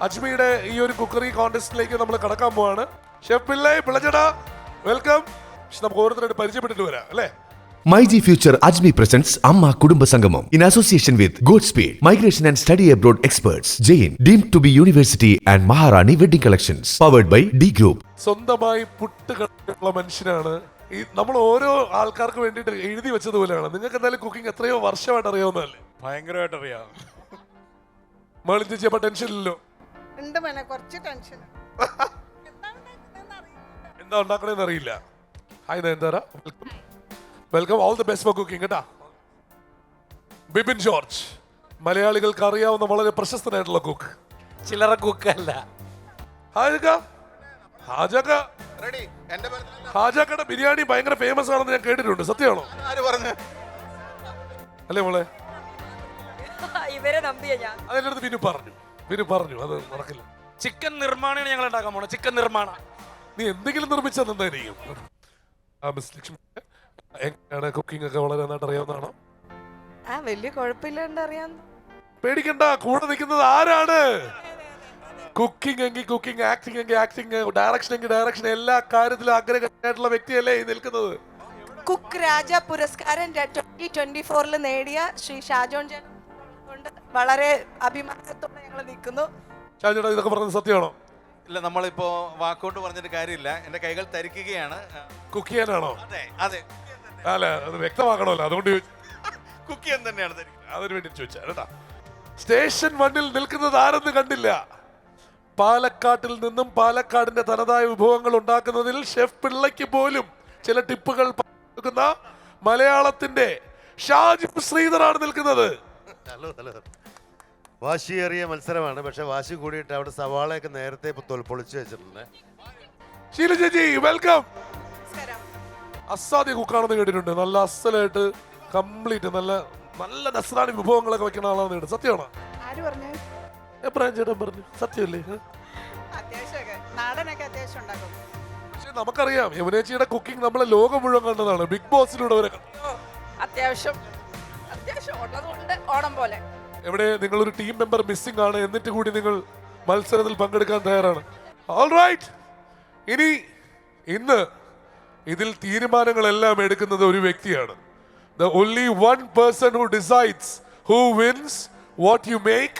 അജ്മിയുടെ ഈ ഒരു കുക്കറി കോntestലേക്ക് നമ്മൾ കടക്കാൻ പോവാണ്. ഷെഫ് പിള്ളൈ പിള്ളച്ചേട്ടാ വെൽക്കം. നമുക്ക് ഓരോരുത്തരായിട്ട് പരിചയപ്പെട്ടിട്ട് വരാം അല്ലേ? MyG Future Ajmi presents Amma Kudumba Sangamam in association with Goodspeed, Migration and Study Abroad Experts, Jain, deemed to be University and Maharani Wedding Collections, powered by D Group. സ്വന്തമായി പുട്ട് കണ്ടുള്ള മനുഷ്യനാണ് ഈ നമ്മൾ ഓരോ ആൾക്കാർക്ക് വേണ്ടിയിട്ട് എഴുതി വെച്ചതുപോലെയാണ്. നിങ്ങൾക്ക് എന്തായാലും കുക്കിംഗ് എത്രയോ വർഷമായിട്ട് അറിയാവുന്നതല്ലേ? ഭയങ്കരമായിട്ട് അറിയാം. മേളിൽ ചേച്ചിയപ്പോ ടെൻഷൻ ഇല്ലല്ലോ? ഉണ്ട് മോനെ, കുറച്ച് ടെൻഷൻ. എന്താ ഉണ്ടാക്കണേന്ന് അറിയില്ല. Hi Nayanthara, welcome welcome. All the best for cooking കേട്ടാ. ബിപിൻ ജോർജ്, മലയാളികൾക്ക് അറിയാവുന്ന വളരെ പ്രശസ്തനായിട്ടുള്ള കുക്ക്. ചില്ലറ കുക്കല്ല. ഹാജാക്കയുടെ ബിരിയാണി ഭയങ്കര ഫേമസ് ആണെന്ന് ഞാൻ കേട്ടിട്ടുണ്ട്. സത്യമാണോ? അല്ലേ മോളെ? ഇവരെ നമ്പിയ ഞാൻ. അതിൻ്റെ അടുത്ത് വിനു പറഞ്ഞു അത് നടക്കില്ല. ചിക്കൻ നിർമ്മാണമാണ് ഞങ്ങൾ ഉണ്ടാക്കാൻ പോണത്. ചിക്കൻ നിർമ്മാണ. നീ എന്തെങ്കിലും നിർമ്മിച്ചാൽ നന്നായിരിക്കും. എങ്ങനെയാണ് കുക്കിംഗ് ഒക്കെ വളരെ നന്നായിട്ട് അറിയാവുന്നതാണോ? വലിയ കുഴപ്പമില്ലാണ്ട് അറിയാം. പേടിക്കണ്ട, കൂടെ നിൽക്കുന്നത് ആരാണ്? കുക്കിംഗ് എങ്കിൽ കുക്കിംഗ്, ആക്ടിംഗ് എങ്കിൽ ആക്ടിംഗ്, ഡയറക്ഷൻ എങ്കിൽ ഡയറക്ഷൻ, എല്ലാ കാര്യത്തിലും അഗ്രഗണ്യനായിട്ടുള്ള വ്യക്തിയല്ലേ ഈ നിൽക്കുന്നത്. കുക്ക് രാജ പുരസ്കാരം 2024 നേടിയ ശ്രീ ഷാജോൺ ചേട്ടൻ കൊണ്ട് വളരെ അഭിമാനത്തോടെ ഞങ്ങൾ നിൽക്കുന്നു. ഷാജോടാ, ഇതൊക്കെ പറഞ്ഞത് സത്യമാണോ? ഇല്ല, നമ്മളിപ്പോ വാക്കുകൊണ്ട് പറഞ്ഞിട്ട് കാര്യമില്ല. എന്റെ കൈകൾ തരിക്കുകയാണ്. കുക്ക് ചെയ്യാനാണോ? അതെ അതെ, അല്ല അത് വ്യക്തമാക്കണമല്ലോ, അതുകൊണ്ട് കുക്ക് ചെയ്യാൻ തന്നെയാണ് തരിക്കുന്നത്. അതിന് വേണ്ടി ചോദിച്ചാ കേട്ടാ. സ്റ്റേഷൻ 1-ൽ നിൽക്കുന്നത് ആരെന്ന് കണ്ടില്ല. പാലക്കാട്ടിൽ നിന്നും പാലക്കാടിന്റെ തനതായ വിഭവങ്ങൾ ഉണ്ടാക്കുന്നതിൽ ഷെഫ് പിള്ളയ്ക്ക് പോലും ചില ടിപ്പുകൾ കൊടുക്കുന്ന മലയാളത്തിന്റെ ഷാജു ശ്രീധറാണ് നിൽക്കുന്നത്. വാശിയേറിയ മത്സരമാണ്, പക്ഷെ വാശി കൂടിയിട്ട് അവിടെ സവാളയൊക്കെ നേരത്തെ പൊളിച്ചു വെച്ചിട്ടുണ്ട്. ഷീല ചേച്ചി വെൽക്കം. അസാധ്യ കുക്കാണെന്ന് കേട്ടിട്ടുണ്ട്. നല്ല അസലായിട്ട് കംപ്ലീറ്റ് നല്ല നല്ല നസ്രാണി വിഭവങ്ങളൊക്കെ വെക്കുന്ന ആളാണെന്ന് കേട്ടു. സത്യമാണോ? ആര് പറഞ്ഞു? എബ്രാഹിം ചേട്ടൻ പറഞ്ഞു. സത്യമല്ലേ? അത്യാവശ്യമൊക്കെ നാടനൊക്കെ അത്യാവശ്യം ഉണ്ടാക്കും. പക്ഷെ നമുക്കറിയാം യമുനേച്ചിയുടെ കുക്കിംഗ് നമ്മളെ ലോകം മുഴുവൻ കണ്ടതാണ്. ബിഗ് ബോസിലൂടെ വരെ അത്യാവശ്യം ഉള്ളതുകൊണ്ട് ഓണം പോലെ. എവിടെ നിങ്ങളൊരു ടീം മെമ്പർ മിസ്സിംഗ് ആണ്, എന്നിട്ട് കൂടി നിങ്ങൾ മത്സരത്തിൽ പങ്കെടുക്കാൻ തയ്യാറാണ്. ഓൾറൈറ്റ്, ഇനി ഇന്ന് ഇതിൽ തീരുമാനങ്ങളെല്ലാം എടുക്കുന്നത് ഒരു വ്യക്തിയാണ്. The only one person who decides who wins, what you make,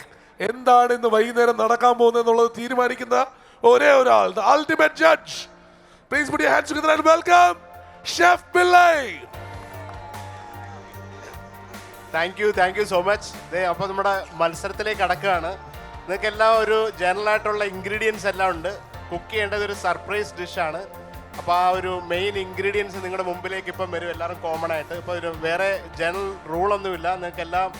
എന്താണ് ഇന്ന് വൈകുന്നേരം നടക്കാൻ പോകുന്നത് എന്നുള്ളത് തീരുമാനിക്കുന്ന ഒരേ ഒരാൾ, the ultimate judge. Please put your hands together and welcome Chef Pillai. Thank you so much. അപ്പോൾ നമ്മുടെ മത്സരത്തിലേക്ക് കടക്കുകയാണ്. നിങ്ങൾക്ക് എല്ലാം ഒരു ജനറൽ ആയിട്ടുള്ള ഇൻഗ്രീഡിയൻസ് എല്ലാം ഉണ്ട്. കുക്ക് ചെയ്യേണ്ടത് ഒരു സർപ്രൈസ് ഡിഷാണ്. അപ്പോൾ ആ ഒരു മെയിൻ ഇൻഗ്രീഡിയൻസ് നിങ്ങളുടെ മുമ്പിലേക്ക് ഇപ്പം വരും, എല്ലാവരും കോമൺ ആയിട്ട്. ഇപ്പോൾ ഒരു വേറെ ജനറൽ റൂളൊന്നുമില്ല, നിങ്ങൾക്കെല്ലാം.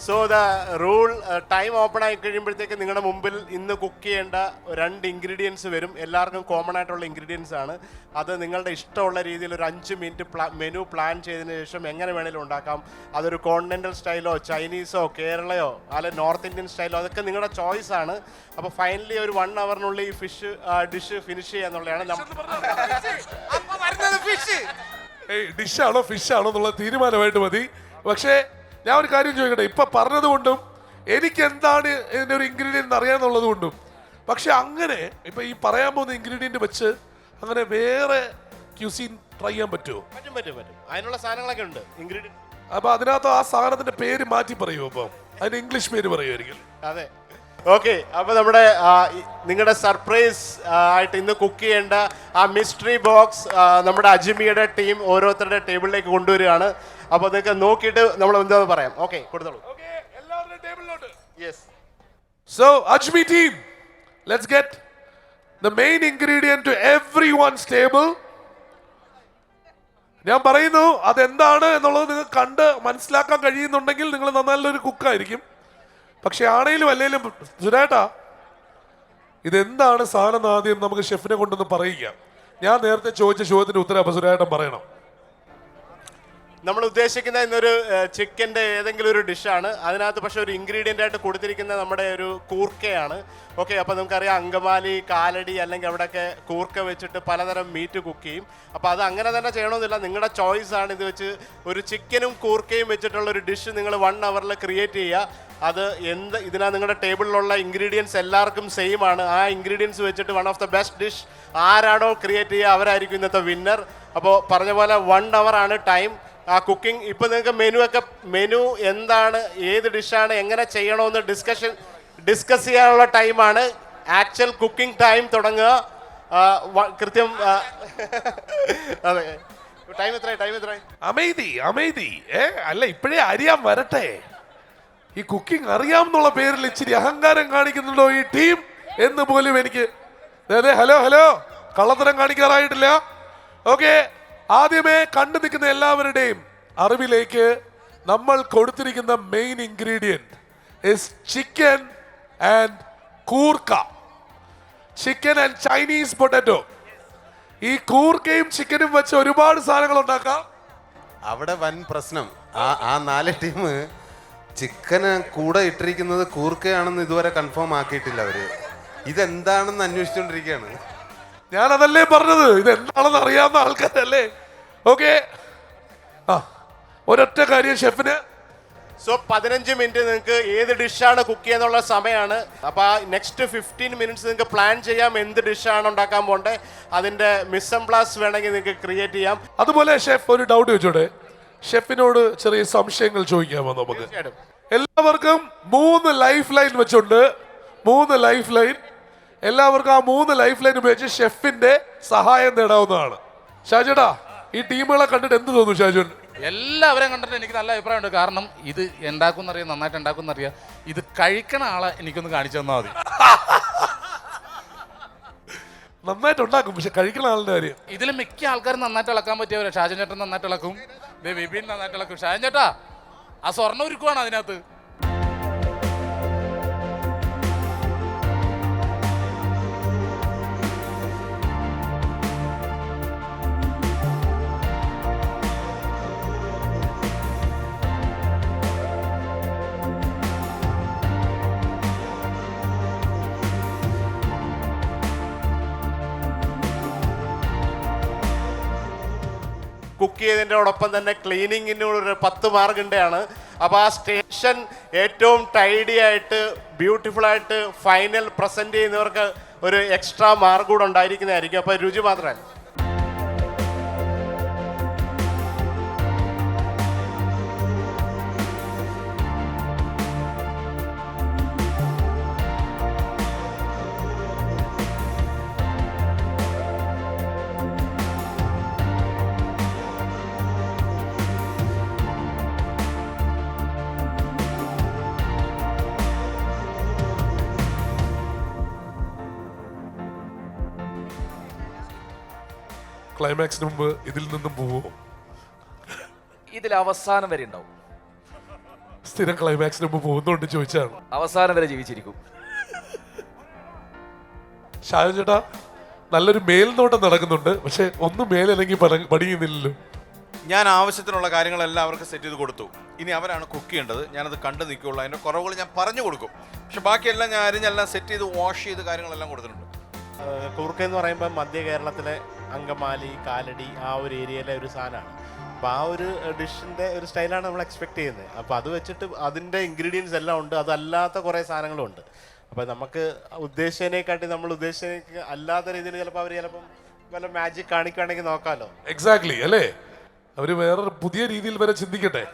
So the rule, time open ആയി കഴിയുമ്പോഴത്തേക്ക് നിങ്ങളുടെ മുമ്പിൽ ഇന്ന് കുക്ക് ചെയ്യേണ്ട 2 ഇൻഗ്രീഡിയൻസ് വരും. എല്ലാവർക്കും കോമൺ ആയിട്ടുള്ള ഇൻഗ്രീഡിയൻസ് ആണ്. അത് നിങ്ങളുടെ ഇഷ്ടമുള്ള രീതിയിൽ ഒരു 5 മിനിറ്റ് മെനു പ്ലാൻ ചെയ്തതിന് ശേഷം എങ്ങനെ വേണേലും ഉണ്ടാക്കാം. അതൊരു കോണ്ടിനെൻ്റൽ സ്റ്റൈലോ ചൈനീസോ കേരളയോ അല്ലെങ്കിൽ നോർത്ത് ഇന്ത്യൻ സ്റ്റൈലോ, അതൊക്കെ നിങ്ങളുടെ ചോയ്സ് ആണ്. അപ്പോൾ ഫൈനലി ഒരു 1 അവറിനുള്ളിൽ ഈ ഡിഷ് ഫിനിഷ് ചെയ്യാന്നുള്ളതാണ്. ഡിഷാണോ ഫിഷാണോ എന്നുള്ള തീരുമാനമായിട്ട് മതി. പക്ഷേ ഞാൻ ഒരു കാര്യം ചോദിക്കട്ടെ, ഇപ്പൊ പറഞ്ഞതുകൊണ്ടും എനിക്ക് എന്താണ് ഇതിന്റെ ഒരു ഇൻഗ്രീഡിയൻറ്റ് അറിയാന്നുള്ളത് കൊണ്ടും, പക്ഷെ അങ്ങനെ ഇപ്പൊ ഈ പറയാൻ പോകുന്ന ഇൻഗ്രീഡിയൻറ്റ് വെച്ച് അങ്ങനെ വേറെ ക്യൂസീൻ ട്രൈ ചെയ്യാൻ പറ്റുമോ? പറ്റും. അതിനുള്ള സാധനങ്ങളൊക്കെ ഉണ്ട്, ഇൻഗ്രീഡിയൻറ്റ്. അപ്പൊ അതിനകത്ത് ആ സാധനത്തിന്റെ പേര് മാറ്റി പറയുമോ? അപ്പം അതിന്റെ ഇംഗ്ലീഷ് പേര് പറയുമായിരിക്കും. അതെ, ഓക്കെ. അപ്പോൾ നമ്മുടെ നിങ്ങളുടെ സർപ്രൈസ് ആയിട്ട് ഇന്ന് കുക്ക് ചെയ്യേണ്ട ആ മിസ്റ്ററി ബോക്സ് നമ്മുടെ അജ്മിയുടെ ടീം ഓരോരുത്തരുടെ ടേബിളിലേക്ക് കൊണ്ടുവരികയാണ്. അപ്പോൾ നിങ്ങൾക്ക് നോക്കിയിട്ട് നമ്മൾ എന്താണെന്ന് പറയാം. ഓക്കെ, കൊടുത്തോളൂ. Yes. So Ajmi team, let's get the main ingredient to everyone's table. ഞാൻ പറയുന്നു അതെന്താണ് എന്നുള്ളത് നിങ്ങൾക്ക് കണ്ട് മനസ്സിലാക്കാൻ കഴിയുന്നുണ്ടെങ്കിൽ നിങ്ങൾ നല്ലൊരു കുക്കായിരിക്കും. പക്ഷെ ആണേലും അല്ലേലും സുരേട്ടാ, ഇതെന്താണ് സാധനം ആദ്യം നമുക്ക് ഷെഫിനെ കൊണ്ടൊന്ന് പറയുക. ഞാൻ നേരത്തെ ചോദിച്ച ചോദ്യത്തിന് ഉത്തരം അപ്പൊ സുരേട്ടൻ പറയണം. നമ്മൾ ഉദ്ദേശിക്കുന്ന ഇന്നൊരു ചിക്കൻ്റെ ഏതെങ്കിലും ഒരു ഡിഷാണ്. അതിനകത്ത് പക്ഷേ ഒരു ഇൻഗ്രീഡിയൻ്റ് ആയിട്ട് കൊടുത്തിരിക്കുന്ന നമ്മുടെ ഒരു കൂർക്കയാണ്. ഓക്കെ, അപ്പോൾ നമുക്കറിയാം അങ്കമാലി, കാലടി അല്ലെങ്കിൽ അവിടെയൊക്കെ കൂർക്ക വെച്ചിട്ട് പലതരം മീറ്റ് കുക്ക് ചെയ്യും. അപ്പോൾ അത് അങ്ങനെ തന്നെ ചെയ്യണമെന്നില്ല, നിങ്ങളുടെ ചോയ്സാണ്. ഇത് വെച്ച് ഒരു ചിക്കനും കൂർക്കയും വെച്ചിട്ടുള്ള ഒരു ഡിഷ് നിങ്ങൾ 1 hour ക്രിയേറ്റ് ചെയ്യുക. അത് ഇതിനാ നിങ്ങളുടെ ടേബിളിലുള്ള ഇൻഗ്രീഡിയൻസ് എല്ലാവർക്കും സെയിം ആണ്. ആ ഇൻഗ്രീഡിയൻസ് വെച്ചിട്ട് one of the best dish ആരാണോ ക്രിയേറ്റ് ചെയ്യുക അവരായിരിക്കും ഇന്നത്തെ വിന്നർ. അപ്പോൾ പറഞ്ഞ പോലെ 1 hour ആണ് ടൈം. ആ കുക്കിംഗ് ഇപ്പോൾ നിങ്ങൾക്ക് മെനു എന്താണ്, ഏത് ഡിഷാണ്, എങ്ങനെ ചെയ്യണമെന്ന് ഡിസ്കസ് ചെയ്യാനുള്ള ടൈമാണ്. ആക്ച്വൽ കുക്കിംഗ് ടൈം തുടങ്ങുക കൃത്യം. അതെ, ടൈം എത്രയായി? അമേതി അല്ല, ഇപ്പോഴേ അറിയാൻ വരട്ടെ. ഈ കുക്കിംഗ് അറിയാമെന്നുള്ള പേരിൽ ഇച്ചിരി അഹങ്കാരം കാണിക്കുന്നുണ്ടോ ഈ ടീം എന്ന് പോലും എനിക്ക്. അതെ, ഹലോ, കള്ളത്തരം കാണിക്കാറായിട്ടില്ല. ഓക്കെ, ആദ്യമേ കണ്ടു നിൽക്കുന്ന എല്ലാവരുടെയും അറിവിലേക്ക് നമ്മൾ കൊടുത്തിരിക്കുന്ന main ingredient is chicken and കൂർക്ക, ചിക്കൻ ആൻഡ് ചൈനീസ് പൊട്ടാറ്റോ. ഈ കൂർക്കയും ചിക്കനും വെച്ച് ഒരുപാട് സാധനങ്ങൾ ഉണ്ടാക്കാം. അവിടെ വൻ പ്രശ്നം. ആ 4 ടീം ചിക്കന് കൂടെ ഇട്ടിരിക്കുന്നത് കൂർക്കയാണെന്ന് ഇതുവരെ കൺഫേം ആക്കിയിട്ടില്ല അവര്. ഇതെന്താണെന്ന് അന്വേഷിച്ചുകൊണ്ടിരിക്കുകയാണ്. ഞാനതല്ലേ പറഞ്ഞത്, ഇത് എന്താണെന്ന് അറിയാവുന്ന ആൾക്കാരല്ലേ. ഓക്കെ, ഒരൊറ്റ കാര്യം ഷെഫിന്. സോ 15 മിനിറ്റ് നിങ്ങൾക്ക് ഏത് ഡിഷാണ് കുക്ക് ചെയ്യാന്നുള്ള സമയമാണ്. അപ്പോൾ ആ നെക്സ്റ്റ് 15 മിനിറ്റ്സ് നിങ്ങൾക്ക് പ്ലാൻ ചെയ്യാം എന്ത് ഡിഷാണ് ഉണ്ടാക്കാൻ പോണ്ടേ. അതിൻ്റെ മിസ്സംപ്ലാസ് വേണമെങ്കിൽ നിങ്ങൾക്ക് ക്രിയേറ്റ് ചെയ്യാം. അതുപോലെ ഷെഫ്, ഒരു ഡൗട്ട് വെച്ചോടെ, ഷെഫിനോട് ചെറിയ സംശയങ്ങൾ ചോദിക്കാമോ നമുക്ക്? എല്ലാവർക്കും 3 ലൈഫ് ലൈൻ വെച്ചുണ്ട്. 3 ലൈഫ് ലൈൻ, എല്ലാവർക്കും ആ 3 ലൈഫ് ലൈൻ ഉപയോഗിച്ച് ഷെഫിന്റെ സഹായം നേടാവുന്നതാണ്. ഷാജേട്ടാ, ഈ ടീമുകളെ കണ്ടിട്ട് എന്ത് തോന്നുന്നു ഷാജുൻ? എല്ലാവരെയും കണ്ടിട്ട് എനിക്ക് നല്ല അഭിപ്രായമുണ്ട്. കാരണം ഇത് ഉണ്ടാക്കുന്നറിയാം, നന്നായിട്ട് ഉണ്ടാക്കുന്നറിയാം. ഇത് കഴിക്കണ ആളെ എനിക്കൊന്ന് കാണിച്ചു തന്നാൽ മതി. നന്നായിട്ട് ഉണ്ടാക്കും, പക്ഷെ കഴിക്കുന്ന ആളുടെ കാര്യം. ഇതിൽ മിക്ക ആൾക്കാരും നന്നായിട്ട് ഇളക്കാൻ പറ്റിയവരാ. ഷാജൻ ചേട്ടൻ നന്നായിട്ട് ഇളക്കും, വിപിൻ നന്നായിട്ട് ഇളക്കും. ഷാജൻ ചേട്ടാ, ആ സ്വർണ്ണം ഒരുക്കുവാണ് അതിനകത്ത്. കുക്ക് ചെയ്തതിൻ്റെയോടൊപ്പം തന്നെ ക്ലീനിങ്ങിനോടൊരു 10 മാർക്കിൻ്റെയാണ്. അപ്പോൾ ആ സ്റ്റേഷൻ ഏറ്റവും ടൈഡി ആയിട്ട് ബ്യൂട്ടിഫുൾ ആയിട്ട് ഫൈനൽ പ്രസൻറ്റ് ചെയ്യുന്നവർക്ക് ഒരു എക്സ്ട്രാ മാർക്ക് കൂടെ ഉണ്ടായിരിക്കുന്നതായിരിക്കും. അപ്പോൾ രുചി മാത്രമല്ല. ക്ലൈമാക്സിന് മുമ്പ് ഇതിൽ നിന്നും പോവും. ഇതിൽ അവസാനം വരെ ഉണ്ടാവും. സ്ഥിരം ക്ലൈമാക്സിന് മുമ്പ് പോകുന്നോണ്ട് ചോദിച്ചാണ്. അവസാനം വരെ ജീവിച്ചിരിക്കും. ഷാജൻ ചേട്ടാ, നല്ലൊരു മേൽനോട്ടം നടക്കുന്നുണ്ട്, പക്ഷെ ഒന്നും മേലല്ലെങ്കിൽ പണിയുന്നില്ലല്ലോ. ഞാൻ ആവശ്യത്തിനുള്ള കാര്യങ്ങളെല്ലാം അവർക്ക് സെറ്റ് ചെയ്ത് കൊടുത്തു. ഇനി അവരാണ് കുക്ക് ചെയ്യേണ്ടത്. ഞാനത് കണ്ടു നിൽക്കുകയുള്ളൂ. അതിൻ്റെ കുറവുകൾ ഞാൻ പറഞ്ഞു കൊടുക്കും. പക്ഷെ ബാക്കിയെല്ലാം ഞാൻ അരിഞ്ഞെല്ലാം സെറ്റ് ചെയ്ത് വാഷ് ചെയ്ത് കാര്യങ്ങളെല്ലാം കൊടുത്തിട്ടുണ്ട്. കൂർക്ക എന്ന് പറയുമ്പോൾ മധ്യ കേരളത്തിലെ അങ്കമാലി, കാലടി ആ ഒരു ഏരിയയിലെ ഒരു സാധനമാണ്. അപ്പോൾ ആ ഒരു ഡിഷിൻ്റെ ഒരു സ്റ്റൈലാണ് നമ്മൾ എക്സ്പെക്ട് ചെയ്യുന്നത്. അപ്പോൾ അത് വെച്ചിട്ട് അതിൻ്റെ ഇൻഗ്രീഡിയൻസ് എല്ലാം ഉണ്ട്, അതല്ലാത്ത കുറേ സാധനങ്ങളും ഉണ്ട്. അപ്പോൾ നമുക്ക് ഉദ്ദേശിച്ചതിനെക്കാട്ടി നമ്മൾ ഉദ്ദേശിച്ചതിനേക്ക് അല്ലാത്ത രീതിയിൽ ചിലപ്പോൾ അവർ ചിലപ്പം വല്ല മാജിക് കാണിക്കുകയാണെങ്കിൽ നോക്കാമല്ലോ. എക്സാക്ട്ലി അല്ലേ, അവര് വേറെ പുതിയ രീതിയിൽ വരെ ചിന്തിക്കട്ടെ.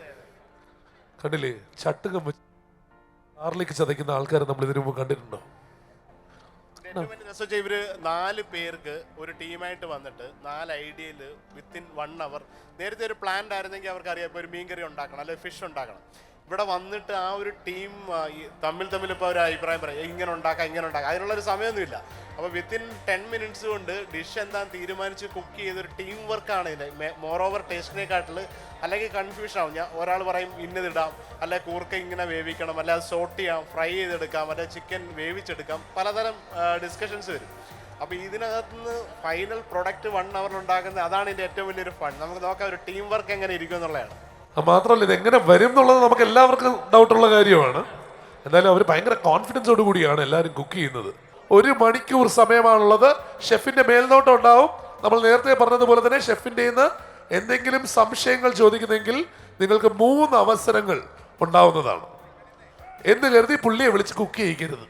കണ്ടില്ലേ, ചട്ടുകം വെച്ച് കാറിലേക്ക് ചതയ്ക്കുന്ന ആൾക്കാരെ നമ്മൾ ഇതിനു മുമ്പ് കണ്ടിട്ടുണ്ടോ? ഇവര് 4 പേർക്ക് ഒരു ടീമായിട്ട് വന്നിട്ട് 4 ഐഡിയയിൽ വിത്തിൻ 1 hour. നേരത്തെ ഒരു പ്ലാൻ ആയിരുന്നെങ്കിൽ അവർക്ക് അറിയാം, ഇപ്പോൾ ഒരു മീൻകറി ഉണ്ടാക്കണം അല്ലെങ്കിൽ ഫിഷ് ഉണ്ടാക്കണം. ഇവിടെ വന്നിട്ട് ആ ഒരു ടീം തമ്മിൽ ഇപ്പോൾ ഒരു അഭിപ്രായം പറയും, ഇങ്ങനെ ഉണ്ടാക്കാം. അതിനുള്ളൊരു സമയമൊന്നുമില്ല. അപ്പോൾ വിത്തിൻ 10 മിനിറ്റ്സ് കൊണ്ട് ഡിഷ് എന്താണെന്ന് തീരുമാനിച്ച് കുക്ക് ചെയ്തൊരു ടീം വർക്കാണ് ഇതിൻ്റെ. മോർ ഓവർ ടേസ്റ്റിനെക്കാട്ടിൽ അല്ലെങ്കിൽ കൺഫ്യൂഷൻ ആവും. ഒരാൾ പറയും ഇന്നതിടാം, അല്ലെ കൂർക്ക ഇങ്ങനെ വേവിക്കണം, അല്ലെ അത് സോട്ട് ചെയ്യാം, ഫ്രൈ ചെയ്തെടുക്കാം, അല്ലെ ചിക്കൻ വേവിച്ചെടുക്കാം, പലതരം ഡിസ്കഷൻസ് വരും. അപ്പോൾ ഇതിനകത്ത് നിന്ന് ഫൈനൽ പ്രൊഡക്റ്റ് 1 അവറിൽ ഉണ്ടാക്കുന്നത് അതാണ് ഇതിൻ്റെ ഏറ്റവും വലിയൊരു ഫൺ. നമുക്ക് നോക്കാം ഒരു ടീം വർക്ക് എങ്ങനെ ഇരിക്കും എന്നുള്ളതാണ്. മാത്രമല്ല ഇത് എങ്ങനെ വരും എന്നുള്ളത് നമുക്ക് എല്ലാവർക്കും ഡൗട്ടുള്ള കാര്യമാണ്. എന്തായാലും അവർ ഭയങ്കര കോൺഫിഡൻസോട് കൂടിയാണ് എല്ലാവരും കുക്ക് ചെയ്യുന്നത്. 1 മണിക്കൂർ സമയമാണുള്ളത്. ഷെഫിന്റെ മേൽനോട്ടം ഉണ്ടാവും. നമ്മൾ നേരത്തെ പറഞ്ഞതുപോലെ തന്നെ ഷെഫിൻ്റെ എന്തെങ്കിലും സംശയങ്ങൾ ചോദിക്കുന്നെങ്കിൽ നിങ്ങൾക്ക് 3 അവസരങ്ങൾ ഉണ്ടാവുന്നതാണ് എന്ന് കരുതി പുള്ളിയെ വിളിച്ച് കുക്ക് ചെയ്യിക്കരുത്.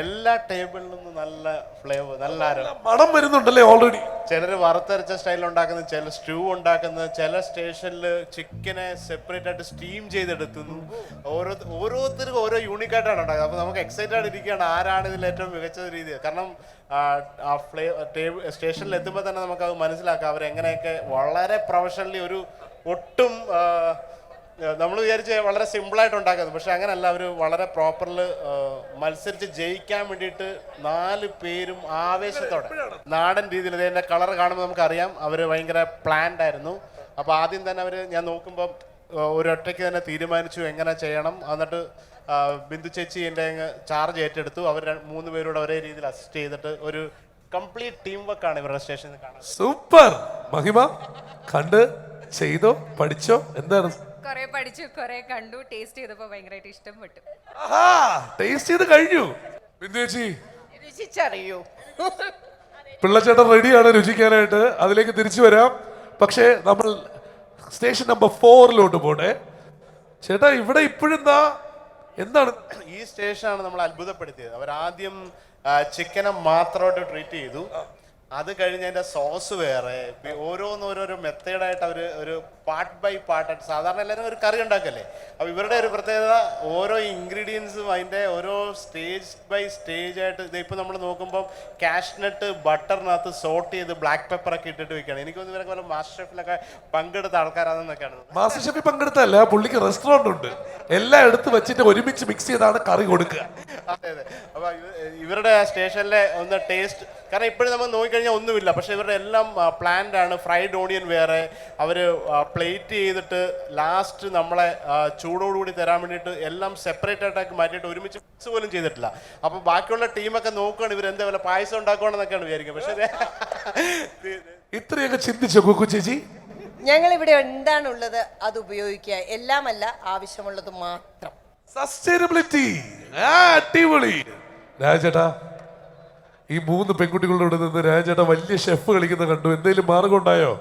എല്ലാ ടേബിളിൽ നിന്നും നല്ല ഫ്ലേവർ, നല്ല മണം വരുന്നുണ്ടല്ലേ ഓൾറെഡി. ചിലർ വറുത്തരച്ച സ്റ്റൈൽ ഉണ്ടാക്കുന്നത്, ചില സ്റ്റൂ ഉണ്ടാക്കുന്നത്, ചില സ്റ്റേഷനിൽ ചിക്കനെ സെപ്പറേറ്റ് ആയിട്ട് സ്റ്റീം ചെയ്തെടുക്കുന്നു. ഓരോരുത്തർക്കും ഓരോ യൂണിക്കായിട്ടാണ് ഉണ്ടാക്കുന്നത്. അപ്പോൾ നമുക്ക് എക്സൈറ്റഡ് ആയിട്ട് ഇരിക്കുകയാണ് ആരാണ് ഇതിൽ ഏറ്റവും മികച്ച രീതി. കാരണം ആ സ്റ്റേഷനിൽ എത്തുമ്പോൾ തന്നെ നമുക്കത് മനസ്സിലാക്കാം അവരെങ്ങനെയൊക്കെ വളരെ പ്രൊഫഷണലി ഒരു ഒട്ടും നമ്മൾ വിചാരിച്ച് വളരെ സിമ്പിളായിട്ട് ഉണ്ടാക്കുന്നത്. പക്ഷെ അങ്ങനെയല്ല, അവർ വളരെ പ്രോപ്പറിൽ മത്സരിച്ച് ജയിക്കാൻ വേണ്ടിയിട്ട് 4 പേരും ആവേശത്തോടെ നാടൻ രീതിയിൽ ഇതിൻ്റെ കളർ കാണുമ്പോൾ നമുക്കറിയാം അവർ ഭയങ്കര പ്ലാൻഡ് ആയിരുന്നു. അപ്പോൾ ആദ്യം തന്നെ ഞാൻ നോക്കുമ്പോൾ ഒരൊറ്റയ്ക്ക് തന്നെ തീരുമാനിച്ചു എങ്ങനെ ചെയ്യണം. എന്നിട്ട് ബിന്ദു ചേച്ചി എൻ്റെ ചാർജ് ഏറ്റെടുത്തു. അവർ 3 പേരോട് ഒരേ രീതിയിൽ അസിസ്റ്റ് ചെയ്തിട്ട് ഒരു കംപ്ലീറ്റ് ടീം വർക്കാണ് ഇവരുടെ സ്റ്റേഷനിൽ കാണാൻ. സൂപ്പർ മഹിമ, കണ്ട് ചെയ്തോ പഠിച്ചോ എന്താണ്? കുറെ പഠിച്ചു, കുറെ കണ്ടു, ടേസ്റ്റ് ചെയ്തപ്പോ ഭയങ്കരമായിട്ട് ഇഷ്ടപ്പെട്ടു. ടേസ്റ്റ് ചെയ്ത് കഴിഞ്ഞു. ബിന്ദു ചേച്ചി രുചിച്ചറിയൂ. പിള്ളച്ചേട്ടൻ റെഡിയാണ് രുചിക്കാനായിട്ട്. അതിലേക്ക് തിരിച്ചു വരാം. പക്ഷേ നമ്മൾ സ്റ്റേഷൻ നമ്പർ 4 പോട്ടെ. ചേട്ടാ ഇവിടെ ഇപ്പോഴെന്താ എന്താണ് ഈ സ്റ്റേഷനാണ് നമ്മൾ അത്ഭുതപ്പെടുത്തിയത്. അവരാദ്യം ചിക്കനെ മാത്രമായിട്ട് ട്രീറ്റ് ചെയ്തു. അത് കഴിഞ്ഞ് അതിൻ്റെ സോസ് വേറെ, ഓരോന്നോരോരോ മെത്തേഡായിട്ട് അവർ ഒരു പാർട്ട് ബൈ പാർട്ടായിട്ട്, സാധാരണ എല്ലാവരും ഒരു കറി ഉണ്ടാക്കല്ലേ, അപ്പോൾ ഇവരുടെ ഒരു പ്രത്യേകത ഓരോ ഇൻഗ്രീഡിയൻസും അതിൻ്റെ ഓരോ സ്റ്റേജ് ബൈ സ്റ്റേജ് ആയിട്ട്. ഇതിപ്പോൾ നമ്മൾ നോക്കുമ്പോൾ കാഷ്നട്ട് ബട്ടറിനകത്ത് സോട്ട് ചെയ്ത് ബ്ലാക്ക് പെപ്പറൊക്കെ ഇട്ടിട്ട് വെക്കുകയാണ്. എനിക്കൊന്നും ഇവരൊക്കെ പോലെ മാസ്റ്റർ ഷെഫിലൊക്കെ പങ്കെടുത്ത ആൾക്കാരാണെന്നൊക്കെയാണ്. മാസ്റ്റർ ഷെഫിൽ പങ്കെടുത്തല്ല, പുള്ളിക്ക് റെസ്റ്റോറന്റ് ഉണ്ട്. എല്ലാം എടുത്ത് വെച്ചിട്ട് ഒരുമിച്ച് മിക്സ് ചെയ്താണ് കറി കൊടുക്കുക. അതെ അതെ. അപ്പോൾ ഇവരുടെ സ്റ്റേഷനിലെ ഒന്ന് ടേസ്റ്റ്, കാരണം ഇപ്പോഴും നമ്മൾ നോക്കിക്കഴിഞ്ഞാൽ ഒന്നുമില്ല, പക്ഷെ ഇവരുടെ എല്ലാം പ്ലാൻഡ് ആണ്. ഫ്രൈഡ് ഓണിയൻ വേറെ, അവർ പ്ലേറ്റ് ചെയ്തിട്ട് ലാസ്റ്റ് നമ്മളെ ചൂടോടുകൂടി തരാൻ വേണ്ടിയിട്ട് എല്ലാം സെപ്പറേറ്റ് ആയിട്ടൊക്കെ മാറ്റിയിട്ട് ഒരുമിച്ച് മിക്സ് പോലും ചെയ്തിട്ടില്ല. അപ്പോൾ ബാക്കിയുള്ള ടീമൊക്കെ നോക്കുകയാണ് ഇവരെന്താ വല്ല പായസം ഉണ്ടാക്കുകയാണെന്നൊക്കെയാണ് വിചാരിക്കുക. പക്ഷേ ഇത്രയൊക്കെ ചിന്തിച്ചോ കുക്കു ചേച്ചി? ഞങ്ങൾ ഇവിടെ എന്താണുള്ളത് അത് ഉപയോഗിക്കുക, എല്ലാമല്ല ആവശ്യമുള്ളത് മാത്രം. സസ്റ്റൈനബിലിറ്റി അടിപൊളി. രാജേട്ടാ, ഈ 3 പെൺകുട്ടികളുടെ നിന്ന് രാജേട്ടാ വലിയ ഷെഫ് കളിക്കുന്ന കണ്ടു. എന്തെങ്കിലും മാർഗം ഉണ്ടായോ?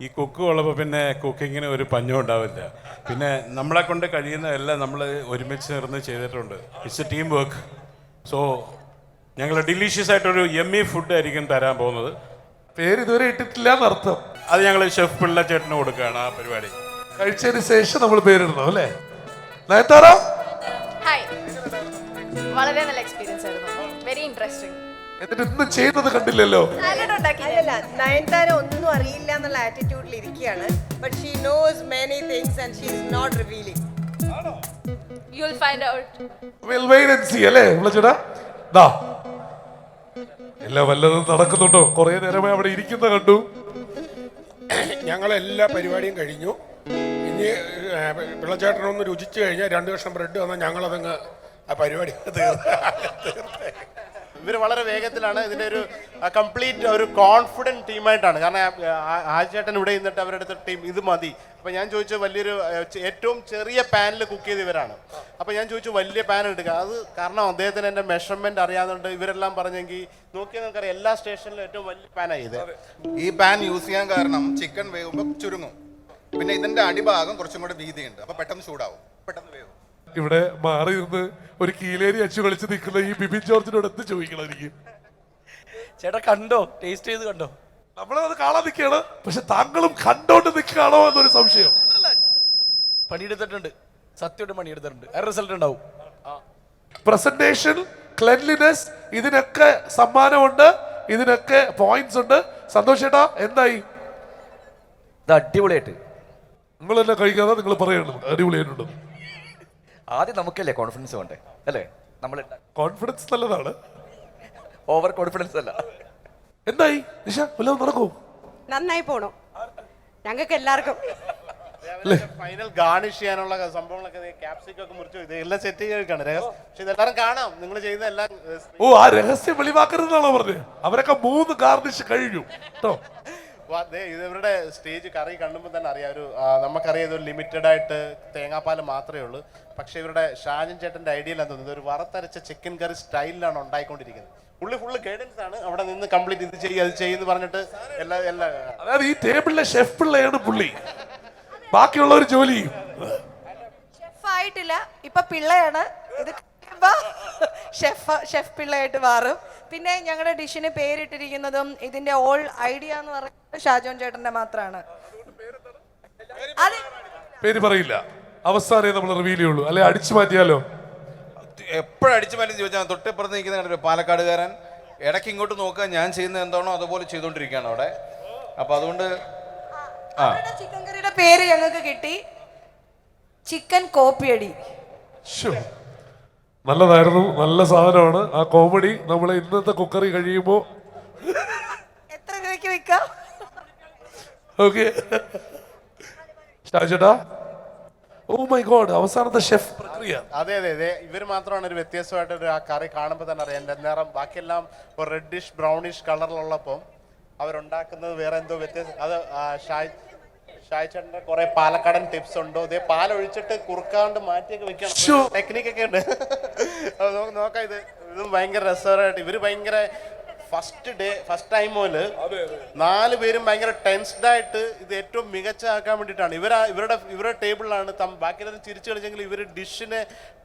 ഈ കുക്ക് ഉള്ളപ്പോൾ പിന്നെ കുക്കിങ്ങിന് ഒരു പഞ്ഞം ഉണ്ടാവില്ല. പിന്നെ നമ്മളെ കൊണ്ട് കഴിയുന്ന എല്ലാം നമ്മൾ ഒരുമിച്ച് ചേർന്ന് ചെയ്തിട്ടുണ്ട്. It's A team work. So ഞങ്ങൾ ഡിലീഷ്യസ് ആയിട്ടൊരു യമ്മി ഫുഡ് ആയിരിക്കും തരാൻ പോകുന്നത്. പേര് ഇതുവരെ ഇട്ടിട്ടില്ല എന്നർത്ഥം. അത് ഞങ്ങൾ ഷെഫ് പിള്ളച്ചേട്ടന് കൊടുക്കുകയാണ് ആ പരിപാടി. കഴിച്ചതിന് ശേഷം നമ്മൾ പേരിടണം അല്ലേ? നയൻതാര, ഹായ്, വളരെ നല്ല എക്സ്പീരിയൻസ് ആയിരുന്നു, വെരി ഇൻട്രസ്റ്റിംഗ്. എന്നിട്ട് ഇന്ന് ചെയ്യുന്നത് കണ്ടില്ലല്ലോ. അല്ലല്ല, നയൻതാര ഒന്നും അറിയില്ല എന്നുള്ള ആറ്റിറ്റ്യൂഡിൽ ഇരിക്കുകയാണ്. But she knows many things and she is not revealing. You will find out. We'll wait and see അല്ലേ വിളിച്ചേട്ടാ? ദാ എല്ലാം വല്ലതും നടക്കുന്നുണ്ടോ? കുറെ നേരമായി അവിടെ ഇരിക്കുന്ന കണ്ടു. ഞങ്ങളെല്ലാ പരിപാടിയും കഴിഞ്ഞു. ഇനി പിള്ളച്ചേട്ടനൊന്ന് രുചിച്ചു കഴിഞ്ഞാൽ 2 കഷ്ണം ബ്രെഡ് വന്നാൽ ഞങ്ങളതങ്ങ് ആ പരിപാടി തീർത്ത് ഇവർ വളരെ വേഗത്തിലാണ് ഇതിൻ്റെ ഒരു കംപ്ലീറ്റ് ഒരു കോൺഫിഡൻറ്റ് ടീമായിട്ടാണ്. കാരണം ആചേട്ടൻ ഇവിടെ നിന്നിട്ട് അവരുടെ അടുത്ത ടീം ഇത് മതി. അപ്പോൾ ഞാൻ ചോദിച്ചു വലിയൊരു ഏറ്റവും ചെറിയ പാനിൽ കുക്ക് ചെയ്ത് ഇവരാണ്. അപ്പോൾ ഞാൻ ചോദിച്ചു വലിയ പാൻ എടുക്കുക. അത് കാരണം അദ്ദേഹത്തിന് എൻ്റെ മെഷർമെൻറ്റ് അറിയാവുന്നുണ്ട്. ഇവരെല്ലാം പറഞ്ഞെങ്കിൽ നോക്കിയാൽ നമുക്കറിയാം എല്ലാ സ്റ്റേഷനിലും ഏറ്റവും വലിയ പാനാണ് ഇത്. ഈ പാൻ യൂസ് ചെയ്യാൻ കാരണം ചിക്കൻ വേകുമ്പോൾ ചുരുങ്ങും. പിന്നെ ഇതിന്റെ അടിഭാഗം കുറച്ചും കൂടെ വീതിയുണ്ട്. അപ്പോൾ പെട്ടെന്ന് ചൂടാവും, പെട്ടെന്ന് വേവും. ഇവിടെ മാറി നിന്ന് ഒരു കീലേരി അച്ചു കളിച്ച് നിൽക്കുന്ന ഈ ബിബിൻ ജോർജിനോട് എന്ത് ചോദിക്കണം എനിക്ക്? ചേട്ടാ കണ്ടോ, ടേസ്റ്റ് ചെയ്ത് കണ്ടോ? നമ്മളത് കാണാൻ നിൽക്കുകയാണ്, പക്ഷെ താങ്കളും കണ്ടോണ്ട് നിൽക്കുകയാണോ എന്നൊരു സംശയം. പണിയെടുത്തിട്ടുണ്ട്, സത്യമായിട്ട് പണിയെടുത്തിട്ടുണ്ട്. റിസൾട്ട് ഉണ്ടാവും. പ്രസന്റേഷൻ, ക്ലെൻലിനെസ്, ഇതിനൊക്കെ സമ്മാനമുണ്ട്, ഇതിനൊക്കെ പോയിന്റ്സ് ഉണ്ട്. സന്തോഷ് ചേട്ടാ എന്തായി? ഇത് അടിപൊളിയായിട്ട്. നിങ്ങൾ തന്നെ കഴിക്കാതെ നിങ്ങൾ പറയണം അടിപൊളിയായിട്ടുണ്ട്. ആദ്യം നമുക്കല്ലേ കോൺഫിഡൻസ് വേണ്ടേ, അല്ലേ? നമ്മൾ കോൺഫിഡൻസ് നല്ലതാണ്, ഓവർ കോൺഫിഡൻസ് അല്ല. എന്തായി നിഷ, വല്ലതും നടക്കൂ? നന്നായി പോണു ഞങ്ങൾക്ക് എല്ലാവർക്കും. ഫൈനൽ ഗാർണിഷ് ചെയ്യാനുള്ള സംഭവങ്ങളൊക്കെ ക്യാപ്സിക്കൊക്കെ മുറിച്ചു ഇതെല്ലാം സെറ്റ് ചെയ്താണ്. പക്ഷെ ഇതെല്ലാവരും കാണാം നിങ്ങൾ ചെയ്യുന്ന എല്ലാം. ഓ, ആ രഹസ്യം വെളിവാക്കരുതെന്നാണോ പറഞ്ഞത്? അവരൊക്കെ 3 ഗാർണിഷ് കഴിഞ്ഞു കേട്ടോ. ഇത് ഇവരുടെ സ്റ്റേജ് കറി കാണുമ്പോൾ തന്നെ അറിയാം. ഒരു നമുക്കറിയാം ഇതൊരു ലിമിറ്റഡ് ആയിട്ട് തേങ്ങാപ്പാൽ മാത്രമേ ഉള്ളൂ. പക്ഷെ ഇവരുടെ ഷാജൻ ചേട്ടൻ്റെ ഐഡിയയിലാണ് തോന്നുന്നത് ഒരു വറുത്തരച്ച ചിക്കൻ കറി സ്റ്റൈലിലാണ് ഉണ്ടായിക്കൊണ്ടിരിക്കുന്നത്. പുള്ളി ഫുള്ള് ഗൈഡൻസ് ആണ്. അവിടെ നിന്ന് കംപ്ലീറ്റ് ഇത് ചെയ്യും അത് ചെയ്യുന്നു പറഞ്ഞിട്ട് എല്ലാ അതായത് ഈ ടേബിളിലെ ഷെഫ് പിള്ളയാണ് പുള്ളി, ബാക്കിയുള്ളവർ ജോലി ചെയ്യും. ഷെഫായിട്ടില്ല, ഇപ്പൊ പിള്ളയാണ്. ഇത് ഷെഫ് പിള്ളയായിട്ട് മാറും. പിന്നെ ഞങ്ങളുടെ ഡിഷിന് പേരിട്ടിരിക്കുന്നതും ഇതിന്റെ ഓൾ ഐഡിയ എന്ന് പറയുന്നത് ഷാജോൻ ചേട്ടന്റെ മാത്രമാണ്. പേര് പറയില്ല, അവസാനേ നമ്മൾ റിവീൽ ചെയ്യുള്ളൂ. അല്ലെ അടിച്ചു മാറ്റിയാലോ? എപ്പോഴും അടിച്ചു മാറ്റി ചോദിച്ചാൽ തൊട്ടിപ്പുറത്ത് നിൽക്കുന്ന ഒരു പാലക്കാടുകാരൻ ഇടയ്ക്ക് ഇങ്ങോട്ട് നോക്കുക, ഞാൻ ചെയ്യുന്നത് എന്താണോ അതുപോലെ ചെയ്തുകൊണ്ടിരിക്കുകയാണ് അവിടെ. അപ്പൊ അതുകൊണ്ട് ചിക്കൻ കറിയുടെ പേര് ഞങ്ങൾക്ക് കിട്ടി, ചിക്കൻ കോപ്പിയടി. നല്ലതായിരുന്നു, നല്ല സാധനമാണ്. ആ കോമഡി നമ്മളെ ഇന്നത്തെ കുക്കറി കഴിയുമ്പോ എത്ര രൂപയ്ക്ക് വിൽക്കാം? ഓക്കെ ചേട്ടാ, ഓ മൈ ഗോഡ്, അവസാനത്തെ ഷെഫ് പ്രക്രിയ. അതെ അതെ അതെ, ഇവർ മാത്രമാണ് ഒരു വ്യത്യസ്തമായിട്ട് ഒരു ആ കറി കാണുമ്പോൾ തന്നെ അറിയാം. എൻ്റെ നിറം ബാക്കിയെല്ലാം ഒരു റെഡിഷ് ബ്രൗണിഷ് കളറിലുള്ളപ്പോൾ അവരുണ്ടാക്കുന്നത് വേറെ എന്തോ വ്യത്യാസം. അത് ഷായ് ചേട്ടൻ്റെ കുറെ പാലക്കാടൻ ടിപ്സ് ഉണ്ടോ? ഇതേ പാലൊഴിച്ചിട്ട് കുറുക്കാണ്ട് മാറ്റിയൊക്കെ വെക്കണം, ടെക്നിക്കൊക്കെ ഉണ്ട്. നോക്കാം. ഇതും ഭയങ്കര രസകരമായിട്ട് ഇവർ ഭയങ്കര ഫസ്റ്റ് ടൈം മുതല് 4 പേരും ഭയങ്കര ടെൻസ്ഡ് ആയിട്ട് ഇത് ഏറ്റവും മികച്ചാക്കാൻ വേണ്ടിയിട്ടാണ്. ഇവരുടെ ടേബിളിലാണ് ബാക്കിയെല്ലാവരും ചിരിച്ചു കളിച്ചെങ്കിൽ ഇവർ ഡിഷിനെ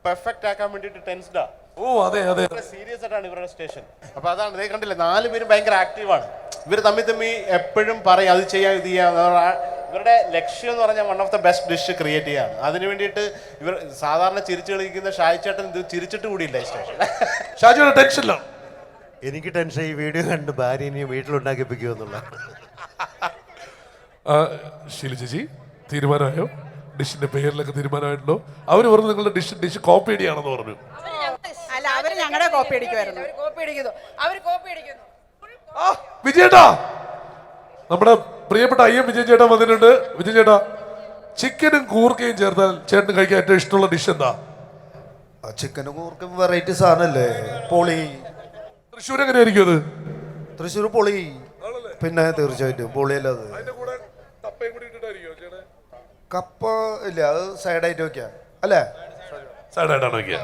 പെർഫെക്റ്റ് ആക്കാൻ വേണ്ടിയിട്ട് ടെൻസ്ഡാ. ഓ അതെ അതെ, സീരിയസ് ആയിട്ടാണ് ഇവരുടെ സ്റ്റേഷൻ. അപ്പൊ അതാണ് ഇതേ കണ്ടില്ലേ, 4 പേരും ഭയങ്കര ആക്റ്റീവാണ്. ഇവർ തമ്മി എപ്പോഴും പറയും അത് ചെയ്യാം ഇത് ചെയ്യാം. ഇവരുടെ ലക്ഷ്യം എന്ന് പറഞ്ഞാൽ one of the best dish create ചെയ്യാണ്. അതിന് വേണ്ടിയിട്ട് ഇവർ സാധാരണ ചിരിച്ചു കളിക്കുന്ന ഷായ് ചേട്ടൻ ഇത് ചിരിച്ചിട്ട് കൂടിയില്ല ഈ സ്റ്റേഷൻ. ഷാജിയുടെ ടെൻഷനിലാണ്. എനിക്ക് ടെൻഷൻ ഈ വീഡിയോ കണ്ട് ഭാര്യനെ വീട്ടിലുണ്ടാക്കിപ്പിക്കുമെന്നുള്ള. ശീലു ചേച്ചി തീരുമാനമായോ? ഡിഷിന്റെ പേരിലൊക്കെ തീരുമാനമായിട്ടുണ്ടോ? അവര് പറഞ്ഞു നിങ്ങളുടെ ഡിഷ് കോപ്പി അടിയാണെന്ന് പറഞ്ഞു. അല്ല, അവര് ഞങ്ങളുടെ കോപ്പി അടിക്കുമായിരുന്നു. വിജയേട്ടാ, നമ്മുടെ പ്രിയപ്പെട്ട വിജയൻ ചേട്ടൻ വന്നിട്ടുണ്ട്. വിജയൻ ചേട്ടാ, ചിക്കനും കൂർക്കയും ചേർത്താൽ ചേട്ടന് കഴിക്കാൻ ഏറ്റവും ഇഷ്ടമുള്ള ഡിഷ് എന്താ? ചിക്കനും കൂർക്കും വെറൈറ്റി സാധനല്ലേ, പൊളി. തൃശ്ശൂർ എങ്ങനെയായിരിക്കും അത്? തൃശ്ശൂർ പൊളി, പിന്നെ തീർച്ചയായിട്ടും പൊളിയല്ല അത്. കപ്പ ഇല്ല, അത് സൈഡായിട്ട് വെക്കാം അല്ലേ? സൈഡായിട്ടാണ് വെക്കുക.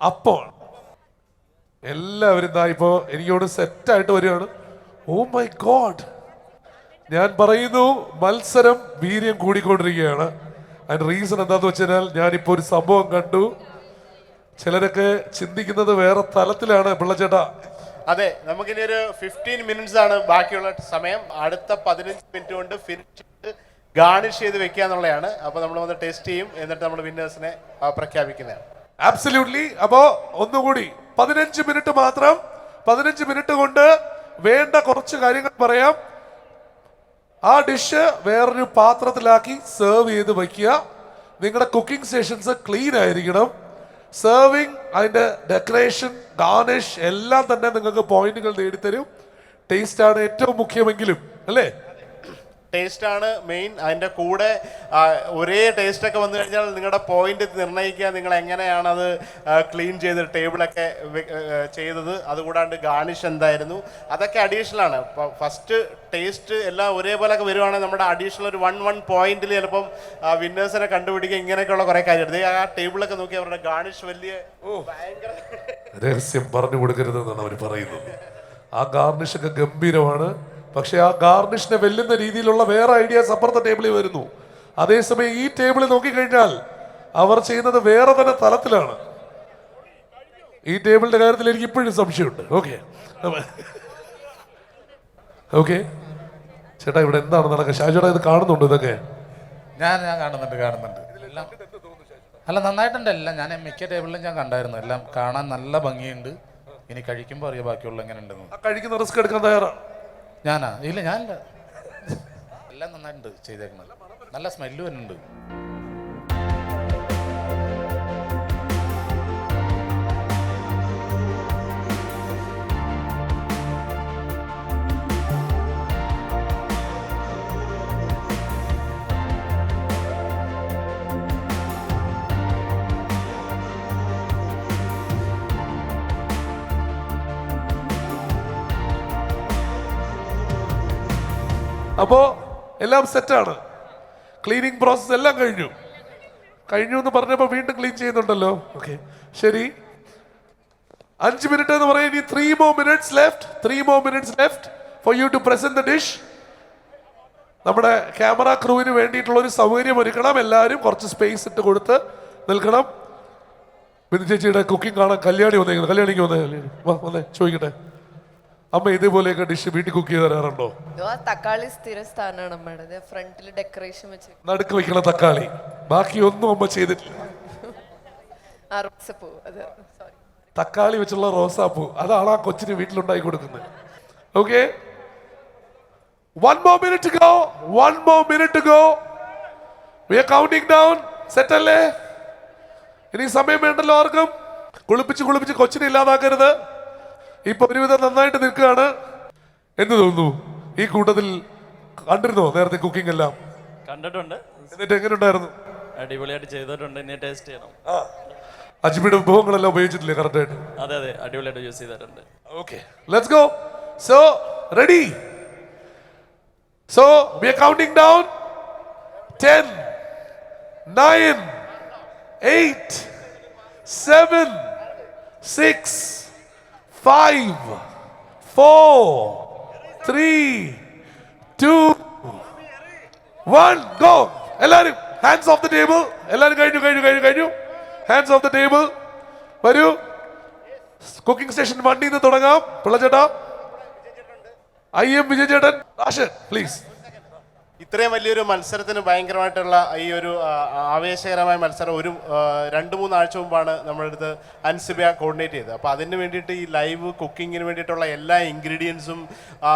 അപ്പോൾ എല്ലാവരും ഇതാ ഇപ്പോ എനിക്കോട് സെറ്റായിട്ട് വരികയാണ്. ഓ മൈ ഗോഡ്, ഞാൻ പറയുന്നു മത്സരം വീര്യം കൂടിക്കൊണ്ടിരിക്കുകയാണ്. അതിന്റെ റീസൺ എന്താന്ന് വെച്ചാൽ ഞാനിപ്പോ ഒരു സംഭവം കണ്ടു. ചിലരൊക്കെ ചിന്തിക്കുന്നത് വേറെ തലത്തിലാണ്. പിള്ളച്ചേട്ടാ, അതെ, നമുക്കിനി ഒരു 15 മിനിറ്റ്സ് ആണ് ബാക്കിയുള്ള സമയം. അടുത്ത 15 മിനിറ്റ് കൊണ്ട് ഫിനിഷ് ഗാർണിഷ് ചെയ്ത് വെക്കുക എന്നുള്ളതാണ്. അപ്പൊ നമ്മൾ വന്ന് ടെസ്റ്റ് ചെയ്യും, എന്നിട്ട് നമ്മൾ വിന്നേഴ്സിനെ പ്രഖ്യാപിക്കുന്നതാണ്. ആബ്സല്യൂട്ട്ലി. അപ്പോ ഒന്നുകൂടി 15 മിനിറ്റ് മാത്രം. 15 മിനിറ്റ് കൊണ്ട് വേണ്ട കുറച്ച് കാര്യങ്ങൾ പറയാം. ആ ഡിഷ് വേറൊരു പാത്രത്തിലാക്കി സെർവ് ചെയ്ത് വയ്ക്കുക. നിങ്ങളുടെ കുക്കിംഗ് സ്റ്റേഷൻസ് ക്ലീൻ ആയിരിക്കണം. സെർവിങ്, അതിൻ്റെ ഡെക്കറേഷൻ, ഗാർണിഷ് എല്ലാം തന്നെ നിങ്ങൾക്ക് പോയിന്റുകൾ നേടിത്തരും. ടേസ്റ്റ് ആണ് ഏറ്റവും മുഖ്യമെങ്കിലും, അല്ലേ? ടേസ്റ്റാണ് മെയിൻ. അതിൻ്റെ കൂടെ ഒരേ ടേസ്റ്റൊക്കെ വന്നു കഴിഞ്ഞാൽ നിങ്ങളുടെ പോയിന്റ് നിർണ്ണയിക്കുക, നിങ്ങൾ എങ്ങനെയാണത് ക്ലീൻ ചെയ്ത് ടേബിളൊക്കെ ചെയ്തത്, അതുകൂടാണ്ട് ഗാർണിഷ് എന്തായിരുന്നു, അതൊക്കെ അഡീഷണൽ ആണ്. ഇപ്പോൾ ഫസ്റ്റ് ടേസ്റ്റ് എല്ലാം ഒരേപോലെയൊക്കെ വരുവാണെങ്കിൽ നമ്മുടെ അഡീഷണൽ ഒരു 1 പോയിന്റിൽ ചിലപ്പം വിന്നേഴ്സിനെ കണ്ടുപിടിക്കുക, ഇങ്ങനെയൊക്കെയുള്ള കുറേ കാര്യമുണ്ട്. ആ ടേബിളൊക്കെ നോക്കി അവരുടെ ഗാർണിഷ് വലിയ ഭയങ്കര രഹസ്യം പറഞ്ഞു കൊടുക്കരുതെന്നാണ് അവർ പറയുന്നത്. ആ ഗാർണിഷ് ഒക്കെ ഗംഭീരമാണ്. പക്ഷെ ആ ഗാർണിഷിനെ വെല്ലുന്ന രീതിയിലുള്ള വേറെ ഐഡിയാസ് അപ്പുറത്തെ ടേബിളിൽ വരുന്നു. അതേസമയം ഈ ടേബിളിൽ നോക്കിക്കഴിഞ്ഞാൽ അവർ ചെയ്യുന്നത് വേറെ തന്നെ തലത്തിലാണ്. ഈ ടേബിളിന്റെ കാര്യത്തിൽ എനിക്ക് ഇപ്പോഴും സംശയമുണ്ട്. ഓക്കെ ഓക്കെ ചേട്ടാ, ഇവിടെ എന്താണ് നടക്കുക? ഷാജുടാ, ഇത് കാണുന്നുണ്ടോ ഇതൊക്കെ? ഞാൻ കാണുന്നുണ്ട് എല്ലാം. അല്ല, നന്നായിട്ടുണ്ട് എല്ലാം. ഞാൻ മിക്ക ടേബിളിലും ഞാൻ കണ്ടായിരുന്നു. എല്ലാം കാണാൻ നല്ല ഭംഗിയുണ്ട്. ഇനി കഴിക്കുമ്പോൾ അറിയാം ബാക്കിയുള്ള എങ്ങനെ ഉണ്ടെന്ന്. കഴിക്കുന്ന റിസ്ക് എടുക്കാൻ തയ്യാറാണ്? ഞാനില്ല എല്ലാം നന്നായിട്ടുണ്ട് ചെയ്തേക്കുന്നത്. നല്ല സ്മെല്ല് വരുന്നുണ്ട്. അപ്പോ എല്ലാം സെറ്റാണ്. ക്ലീനിങ് പ്രോസസ് എല്ലാം കഴിഞ്ഞു എന്ന് പറഞ്ഞപ്പോൾ വീണ്ടും ക്ലീൻ ചെയ്യുന്നുണ്ടല്ലോ. ഓക്കെ, ശരി. 5 മിനിറ്റ് എന്ന് പറയുന്നത് ഇനി 3 more minutes left for you to present the dish. നമ്മുടെ ക്യാമറ ക്രൂവിന് വേണ്ടിയിട്ടുള്ള ഒരു സൗകര്യം ഒരുക്കണം. എല്ലാവരും കുറച്ച് സ്പേസ് ഇട്ട് കൊടുത്ത് നിൽക്കണം. ബിന്ദു ചേച്ചിയുടെ കുക്കിംഗ് കാണാൻ കല്യാണി വന്നേക്കുന്നു. കല്യാണിക്ക് വന്നേ ചോദിക്കട്ടെ, അമ്മ ഇതേപോലെയൊക്കെ ഡിഷ് വീട്ടിൽ കുക്ക് ചെയ്ത് തരാറുണ്ടോ? തക്കാളി സ്ഥിര സ്ഥാനമാണ് അമ്മയുടെ. ഫ്രണ്ടിൽ ഡെക്കറേഷൻ വെച്ച് നടുക്ക് വെക്കണ തക്കാളി, ബാക്കി ഒന്നും അമ്മ ചെയ്തിട്ടില്ല. തക്കാളി വെച്ചുള്ള റോസാപ്പൂ, അതാണ് ആ കൊച്ചിന് വീട്ടിലുണ്ടാക്കി കൊടുക്കുന്നത്. Okay, 1 more minute to go. We are counting down. Set അല്ലേ? ഇനി സമയം വേണ്ടല്ലോ ആർക്കും. കുളിപ്പിച്ച് കൊച്ചിനെ ഇല്ലാതാക്കരുത്. ഇപ്പൊ ഒരുവിധം നന്നായിട്ട് നിൽക്കുകയാണ്. എന്ത് തോന്നുന്നു? ഈ കൂട്ടത്തിൽ കണ്ടിരുന്നോ നേരത്തെ കുക്കിംഗ് എല്ലാം? കണ്ടിട്ടുണ്ട്. എന്നിട്ട് എങ്ങനെ ഉണ്ടായിരുന്നു? അടിപൊളിയായിട്ട് ചെയ്തിട്ടുണ്ട്. ഇനി ടേസ്റ്റ് ചെയ്യണം. അജ്മിയുടെ വിഭവങ്ങളെല്ലാം ഉപയോഗിച്ചിട്ടില്ലേ കറക്റ്റ് ആയിട്ട്? അതെ, അടിപൊളിയായിട്ട് യൂസ് ചെയ്തിട്ടുണ്ട്. Okay, let's go. So ready? So we are counting down. 10 9 8 7 6 5 4 3 2 1 go. എല്ലാവരും ഹാൻഡ്സ് ഓഫ് ദ ടേബിൾ. എല്ലാവരും കഴിഞ്ഞു. Hands of the table. വരൂ, കുക്കിംഗ് സ്റ്റേഷൻ 1 നിന്ന് തുടങ്ങാം. പിള്ളച്ചേട്ടാ, വിജയ് ചേട്ടൻ, പ്ലീസ്. ഇത്രയും വലിയൊരു മത്സരത്തിന് ഭയങ്കരമായിട്ടുള്ള ഈ ഒരു ആവേശകരമായ മത്സരം ഒരു 2-3 ആഴ്ച മുമ്പാണ് നമ്മുടെ അടുത്ത് അൻസിബ കോർഡിനേറ്റ് ചെയ്തത്. അപ്പോൾ അതിന് വേണ്ടിയിട്ട് ഈ ലൈവ് കുക്കിങ്ങിന് വേണ്ടിയിട്ടുള്ള എല്ലാ ഇൻഗ്രീഡിയൻസും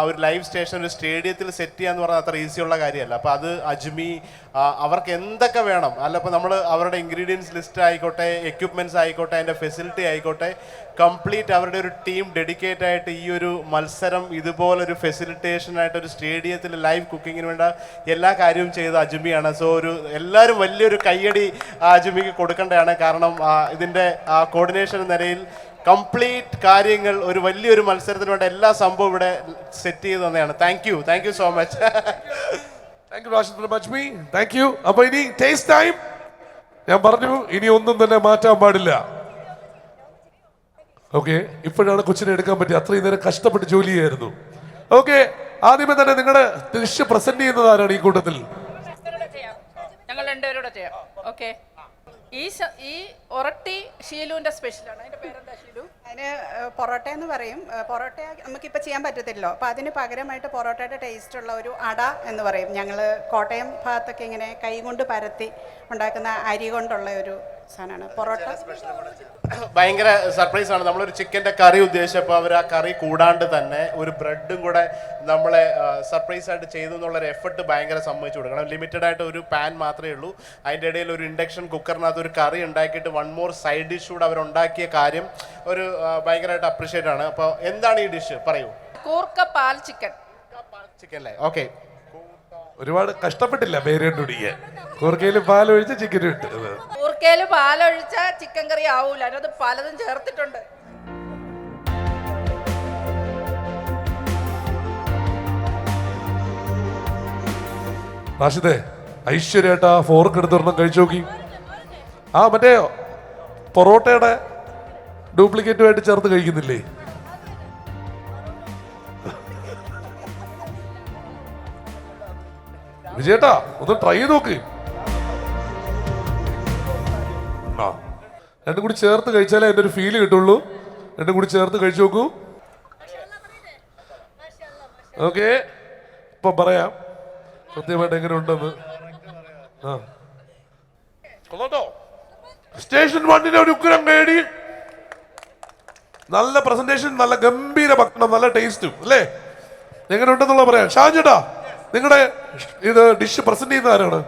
ഒരു ലൈവ് സ്റ്റേഷൻ ഒരു സ്റ്റേഡിയത്തിൽ സെറ്റ് ചെയ്യാന്ന് പറഞ്ഞാൽ അത്ര ഈസിയുള്ള കാര്യമല്ല. അപ്പോൾ അത് അജ്മി അവർക്ക് എന്തൊക്കെ വേണം, അല്ല ഇപ്പോൾ നമ്മൾ അവരുടെ ഇൻഗ്രീഡിയൻസ് ലിസ്റ്റ് ആയിക്കോട്ടെ, എക്യുപ്മെൻറ്റ്സ് ആയിക്കോട്ടെ, അതിൻ്റെ ഫെസിലിറ്റി ആയിക്കോട്ടെ, കംപ്ലീറ്റ് അവരുടെ ഒരു ടീം ഡെഡിക്കേറ്റ് ആയിട്ട് ഈ ഒരു മത്സരം ഇതുപോലൊരു ഫെസിലിറ്റേഷനായിട്ട് ഒരു സ്റ്റേഡിയത്തിൽ ലൈവ് കുക്കിങ്ങിന് വേണ്ട എല്ലാ കാര്യവും ചെയ്ത അജ്മിയാണ്. സോ എല്ലാവരും വലിയൊരു കയ്യടി അജ്മിക്ക് കൊടുക്കേണ്ടതാണ്. കാരണം ഇതിൻ്റെ കോർഡിനേഷൻ നിലയിൽ കംപ്ലീറ്റ് കാര്യങ്ങൾ ഒരു വലിയൊരു മത്സരത്തിന് വേണ്ട എല്ലാ സംഭവം ഇവിടെ സെറ്റ് ചെയ്ത് തന്നെയാണ്. Thank you so much. Thank you. അപ്പൊ ഇനി ടേസ്റ്റ് ടൈം. ഞാൻ പറഞ്ഞു ഇനി ഒന്നും തന്നെ മാറ്റാൻ പാടില്ല. ഓക്കെ, ഇപ്പോഴാണ് കൊച്ചിനെ എടുക്കാൻ പറ്റിയ. അത്രയും നേരം കഷ്ടപ്പെട്ട് ജോലി ചെയ്യായിരുന്നു. ഓക്കെ, ആദ്യമേ തന്നെ നിങ്ങളുടെ ഡിഷ് പ്രസന്റ് ചെയ്യുന്നത് ആരാണ് ഈ കൂട്ടത്തിൽ? ഞങ്ങൾ രണ്ടുപേരോടെ ചെയ്യാം. ഓക്കെ, ഈ ഒറട്ടി ഷീലുവിന്റെ സ്പെഷ്യലാണ്. അതിന്റെ പേരെന്താ ഷീലു? അതിന് പൊറോട്ട എന്ന് പറയും. പൊറോട്ട നമുക്കിപ്പോൾ ചെയ്യാൻ പറ്റത്തില്ലല്ലോ. അപ്പോൾ അതിന് പകരമായിട്ട് പൊറോട്ടയുടെ ടേസ്റ്റ് ഉള്ള ഒരു അട എന്ന് പറയും. ഞങ്ങൾ കോട്ടയം ഭാഗത്തൊക്കെ ഇങ്ങനെ കൈ കൊണ്ട് പരത്തി ഉണ്ടാക്കുന്ന അരി കൊണ്ടുള്ള ഒരു സാധനമാണ് പൊറോട്ട. ഭയങ്കര സർപ്രൈസ് ആണ്. നമ്മളൊരു ചിക്കൻ്റെ കറി ഉദ്ദേശിച്ചപ്പോൾ അവർ ആ കറി കൂടാണ്ട് തന്നെ ഒരു ബ്രെഡും കൂടെ നമ്മളെ സർപ്രൈസ് ആയിട്ട് ചെയ്തു എന്നുള്ളൊരു എഫർട്ട് ഭയങ്കര സമ്മതിച്ചു കൊടുക്കണം. ലിമിറ്റഡ് ആയിട്ട് ഒരു പാൻ മാത്രമേ ഉള്ളൂ. അതിൻ്റെ ഇടയിൽ ഒരു ഇൻഡക്ഷൻ കുക്കറിനകത്ത് ഒരു കറി ഉണ്ടാക്കിയിട്ട് 1 more സൈഡ് ഡിഷ് കൂടെ അവരുണ്ടാക്കിയ കാര്യം ഒരു ഭയങ്കരമായിട്ട് അപ്രീഷിയേറ്റ് ആണ്. അപ്പോൾ എന്താണ് ഈ ഡിഷ് പറയൂ? കൂർക്ക പാൽ ചിക്കൻ. ചിക്കൻ അല്ലേ? ഓക്കെ, ഒരുപാട് കഷ്ടപ്പെട്ടില്ല പേര് കണ്ടുപിടിക്കാൻ. കൂർക്കയിൽ പാലൊഴിച്ച് ചിക്കൻ ഇട്ട്. കൂർക്കയിൽ പാലൊഴിച്ച ചിക്കൻ കറി ആവൂല, അതിനകത്ത് പലതും ചേർത്തിട്ടുണ്ട്. റാഷിദേ, ഐശ്വര്യമായിട്ട് ആ ഫോർക്ക് എടുത്തൊരെണ്ണം കഴിച്ചു നോക്കി. ആ മറ്റേ പൊറോട്ടയുടെ ഡ്യൂപ്ലിക്കേറ്റുമായിട്ട് ചേർത്ത് കഴിക്കുന്നില്ലേ? വിജയേട്ടാ ഒന്ന് ട്രൈ ചെയ്ത് നോക്ക്. ആ രണ്ടും കൂടി ചേർത്ത് കഴിച്ചാലേ അതിൻ്റെ ഒരു ഫീല് കിട്ടുള്ളൂ. രണ്ടും കൂടി ചേർത്ത് കഴിച്ചു നോക്കൂ. ഓക്കെ, ഇപ്പൊ പറയാം കൃത്യമായിട്ട് എങ്ങനെ ഉണ്ടെന്ന്. ആ കൊള്ളാട്ടോ. സ്റ്റേഷൻ 1 ഒരു ഉഗ്രം കയറി. നല്ല പ്രസന്റേഷൻ, നല്ല ഗംഭീര ഭക്ഷണം, നല്ല ടേസ്റ്റും അല്ലേ? എങ്ങനെ ഉണ്ടെന്നുള്ള പറയാം. ഷാജേട്ടാ, നിങ്ങളുടെ ഇത് ഡിഷ് പ്രസന്റ് ചെയ്യുന്ന ആരാണ്?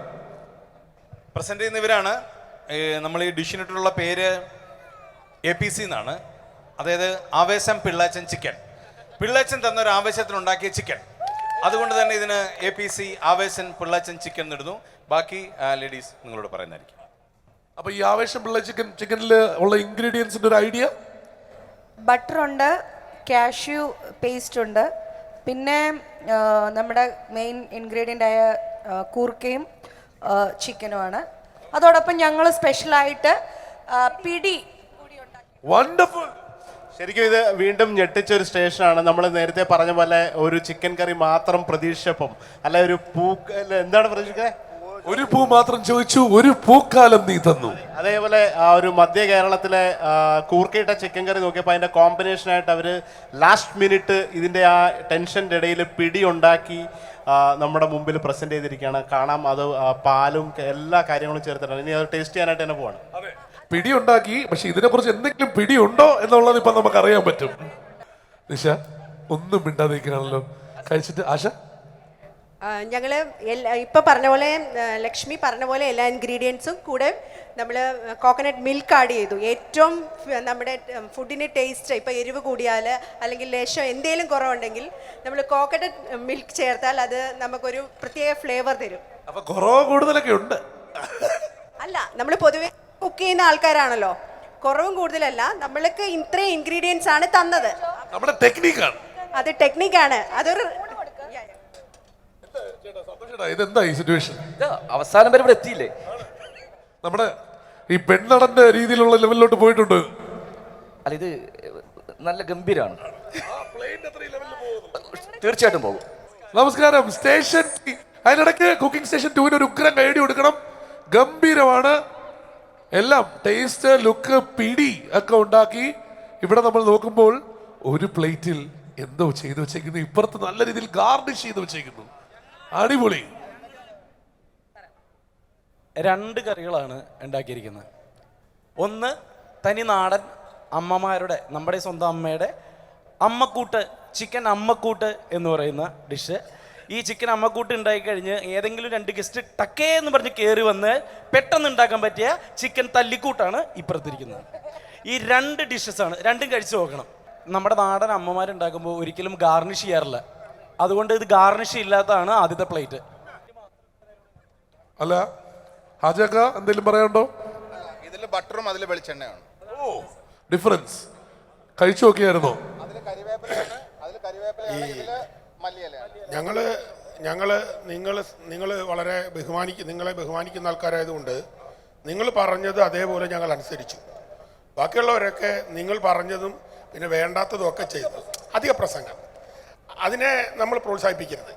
പ്രസന്റ് ചെയ്യുന്നവരാണ്. നമ്മൾ ഈ ഡിഷിനിട്ടുള്ള പേര് APC എന്നാണ്. അതായത് ആവേശം പിള്ളാച്ചൻ ചിക്കൻ. പിള്ളാച്ചൻ തന്നൊരു ആവേശത്തിനുണ്ടാക്കിയ ചിക്കൻ. അതുകൊണ്ട് തന്നെ ഇതിന് APC ആവേശൻ പിള്ളാച്ചൻ ചിക്കൻ എന്നിടുന്നു. ബാക്കി ലേഡീസ് നിങ്ങളോട് പറയുന്നതായിരിക്കും. അപ്പൊ ഈ ആവേശം പിള്ള ചിക്കനിൽ ഉള്ള ഇൻഗ്രീഡിയൻസിന്റെ ഒരു ഐഡിയ? ബട്ടർ ഉണ്ട്, കാഷ്യൂ പേസ്റ്റ് ഉണ്ട്, പിന്നെ നമ്മുടെ മെയിൻ ഇൻഗ്രീഡിയൻ്റ് ആയ കൂർക്കയും ചിക്കനുമാണ്. അതോടൊപ്പം ഞങ്ങൾ സ്പെഷ്യലായിട്ട് പിടി. വണ്ടർഫുൾ. ശരിക്കും ഇത് വീണ്ടും ഞെട്ടിച്ചൊരു സ്റ്റേഷനാണ്. നമ്മൾ നേരത്തെ പറഞ്ഞ പോലെ ഒരു ചിക്കൻ കറി മാത്രം പ്രതീക്ഷിച്ചപ്പം, അല്ല ഒരു എന്താണ് പ്രതീക്ഷിക്കുന്നത്? ഒരു പൂ മാത്രം ചോദിച്ചു, ഒരു പൂക്കാലം നീ തന്നു. അതേപോലെ ഒരു മധ്യ കേരളത്തിലെ കൂർക്കയിട്ട ചിക്കൻ കറി നോക്കിയപ്പോൾ അതിൻ്റെ കോമ്പിനേഷനായിട്ട് അവർ ലാസ്റ്റ് മിനിറ്റ് ഇതിൻ്റെ ആ ടെൻഷൻ്റെ ഇടയിൽ പിടി ഉണ്ടാക്കി നമ്മുടെ മുമ്പിൽ പ്രസന്റ് ചെയ്തിരിക്കുകയാണ്. കാണാം, അത് പാലും എല്ലാ കാര്യങ്ങളും ചേർത്തിട്ടാണ്. ഇനി അത് ടേസ്റ്റ് ചെയ്യാനായിട്ട് തന്നെ പോവാണ്. പിടി ഉണ്ടാക്കി, പക്ഷെ ഇതിനെ കുറിച്ച് എന്തെങ്കിലും പിടി ഉണ്ടോ എന്നുള്ളത് ഇപ്പൊ നമുക്ക് അറിയാൻ പറ്റും. നിഷ ഒന്നും മിണ്ടാതിരിക്കണല്ലോ. കഴിച്ചിട്ട് ആശ? ഞങ്ങൾ ഇപ്പം പറഞ്ഞ പോലെ, ലക്ഷ്മി പറഞ്ഞ പോലെ എല്ലാ ഇൻഗ്രീഡിയൻസും കൂടെ നമ്മൾ കോക്കനട്ട് മിൽക്ക് ആഡ് ചെയ്തു. ഏറ്റവും നമ്മുടെ ഫുഡിന് ടേസ്റ്റ്, ഇപ്പോൾ എരിവ് കൂടിയാൽ അല്ലെങ്കിൽ ലേശം എന്തെങ്കിലും കുറവുണ്ടെങ്കിൽ നമ്മൾ കോക്കനട്ട് മിൽക്ക് ചേർത്താൽ അത് നമുക്കൊരു പ്രത്യേക ഫ്ലേവർ തരും. അപ്പൊ കുറവ് കൂടുതലൊക്കെ ഉണ്ട്. അല്ല, നമ്മൾ പൊതുവെ കുക്ക് ചെയ്യുന്ന ആൾക്കാരാണല്ലോ, കുറവും കൂടുതലല്ല, നമ്മൾക്ക് ഇത്രയും ഇൻഗ്രീഡിയൻസ് ആണ് തന്നത്. നമ്മുടെ ടെക്നിക്കാണ്. അത് ടെക്നിക്കാണ്. അതൊരു ഇതെന്താ ഈ സിറ്റുവേഷൻ? അവസാനം വരെ ഇവിടെ എത്തിയില്ലേ? നമ്മുടെ ഈ പെണ്ണടന്റെ രീതിയിലുള്ള ലെവലിലോട്ട് പോയിട്ടുണ്ട്. അല്ല, ഇത് നല്ല ഗംഭീരാണ്. തീർച്ചയായിട്ടും പോകും. നമസ്കാരം. സ്റ്റേഷൻ അതിനിടയ്ക്ക് കുക്കിംഗ് സ്റ്റേഷൻ 2 ഒരു ഉഗ്രം കൈഡി കൊടുക്കണം. ഗംഭീരമാണ് എല്ലാം. ടേസ്റ്റ്, ലുക്ക്, പിടി ഒക്കെ ഉണ്ടാക്കി ഇവിടെ നമ്മൾ നോക്കുമ്പോൾ ഒരു പ്ലേറ്റിൽ എന്തോ ചെയ്തു വെച്ചേക്കുന്നു. ഇപ്പുറത്ത് നല്ല രീതിയിൽ ഗാർണിഷ് ചെയ്ത് വെച്ചേക്കുന്നു. അടിപൊളി. 2 കറികളാണ് ഉണ്ടാക്കിയിരിക്കുന്നത്. ഒന്ന് തനി നാടൻ അമ്മമാരുടെ, നമ്മുടെ സ്വന്തം അമ്മയുടെ അമ്മക്കൂട്ട്, ചിക്കൻ അമ്മക്കൂട്ട് എന്ന് പറയുന്ന ഡിഷ്. ഈ ചിക്കൻ അമ്മക്കൂട്ട് ഉണ്ടാക്കി കഴിഞ്ഞ് ഏതെങ്കിലും 2 ഗസ്റ്റ് ടക്കേ എന്ന് പറഞ്ഞ് കയറി വന്ന് പെട്ടെന്ന് ഉണ്ടാക്കാൻ പറ്റിയ ചിക്കൻ തല്ലിക്കൂട്ടാണ് ഇപ്പുറത്തിരിക്കുന്നത്. ഈ 2 ഡിഷസാണ്. 2ഉം കഴിച്ചു നോക്കണം. നമ്മുടെ നാടൻ അമ്മമാരുണ്ടാക്കുമ്പോൾ ഒരിക്കലും ഗാർണിഷ് ചെയ്യാറില്ല. അതുകൊണ്ട് ഇത് ഗാർണിഷ് ഇല്ലാത്തതാണ് ആദ്യത്തെ പ്ലേറ്റ്. അല്ല ഹാജക്ക എന്തെങ്കിലും പറയാനുണ്ടോ? ഇതിൽ ബട്ടറും അതിൽ വെളിച്ചെണ്ണയാണ്. ഓ, ഡിഫറൻസ്. കഴിച്ചു നോക്കിയായിരുന്നോ? നിങ്ങൾ വളരെ നിങ്ങളെ ബഹുമാനിക്കുന്ന ആൾക്കാരായതുകൊണ്ട് നിങ്ങൾ പറഞ്ഞത് അതേപോലെ ഞങ്ങൾ അനുസരിച്ചു. ബാക്കിയുള്ളവരൊക്കെ നിങ്ങൾ പറഞ്ഞതും പിന്നെ വേണ്ടാത്തതും ഒക്കെ ചെയ്തു. അധിക പ്രസംഗം അതിനെ നമ്മൾ പ്രോത്സാഹിപ്പിക്കരുത്.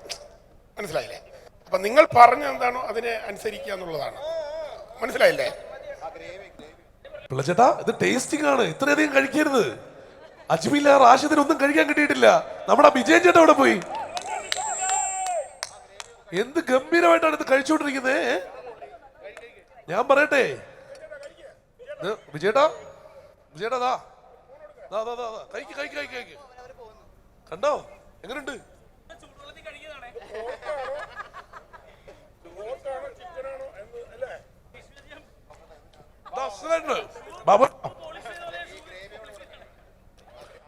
മനസ്സിലായില്ലേ? അപ്പം നിങ്ങൾ പറഞ്ഞ എന്താണോ അതിനെ അനുസരിക്കുക എന്നുള്ളതാണ്. മനസ്സിലായില്ലേ? പിള്ളച്ചേട്ടാ, ഇത് ടേസ്റ്റിംഗ് ആണ്. ഇത്രയധികം കഴിക്കരുത്. അജ്മില റാഷിദിനൊന്നും കഴിക്കാൻ കിട്ടിയിട്ടില്ല. നമ്മുടെ വിജയൻ ചേട്ടാ അവിടെ പോയി. എന്ത് ഗംഭീരമായിട്ടാണ് ഇത് കഴിച്ചുകൊണ്ടിരിക്കുന്നത്. ഞാൻ പറയട്ടെ, വിജയേട്ടാ, വിജയേട്ടാ, കഴിക്ക്. കണ്ടോ എങ്ങനെയുണ്ട്?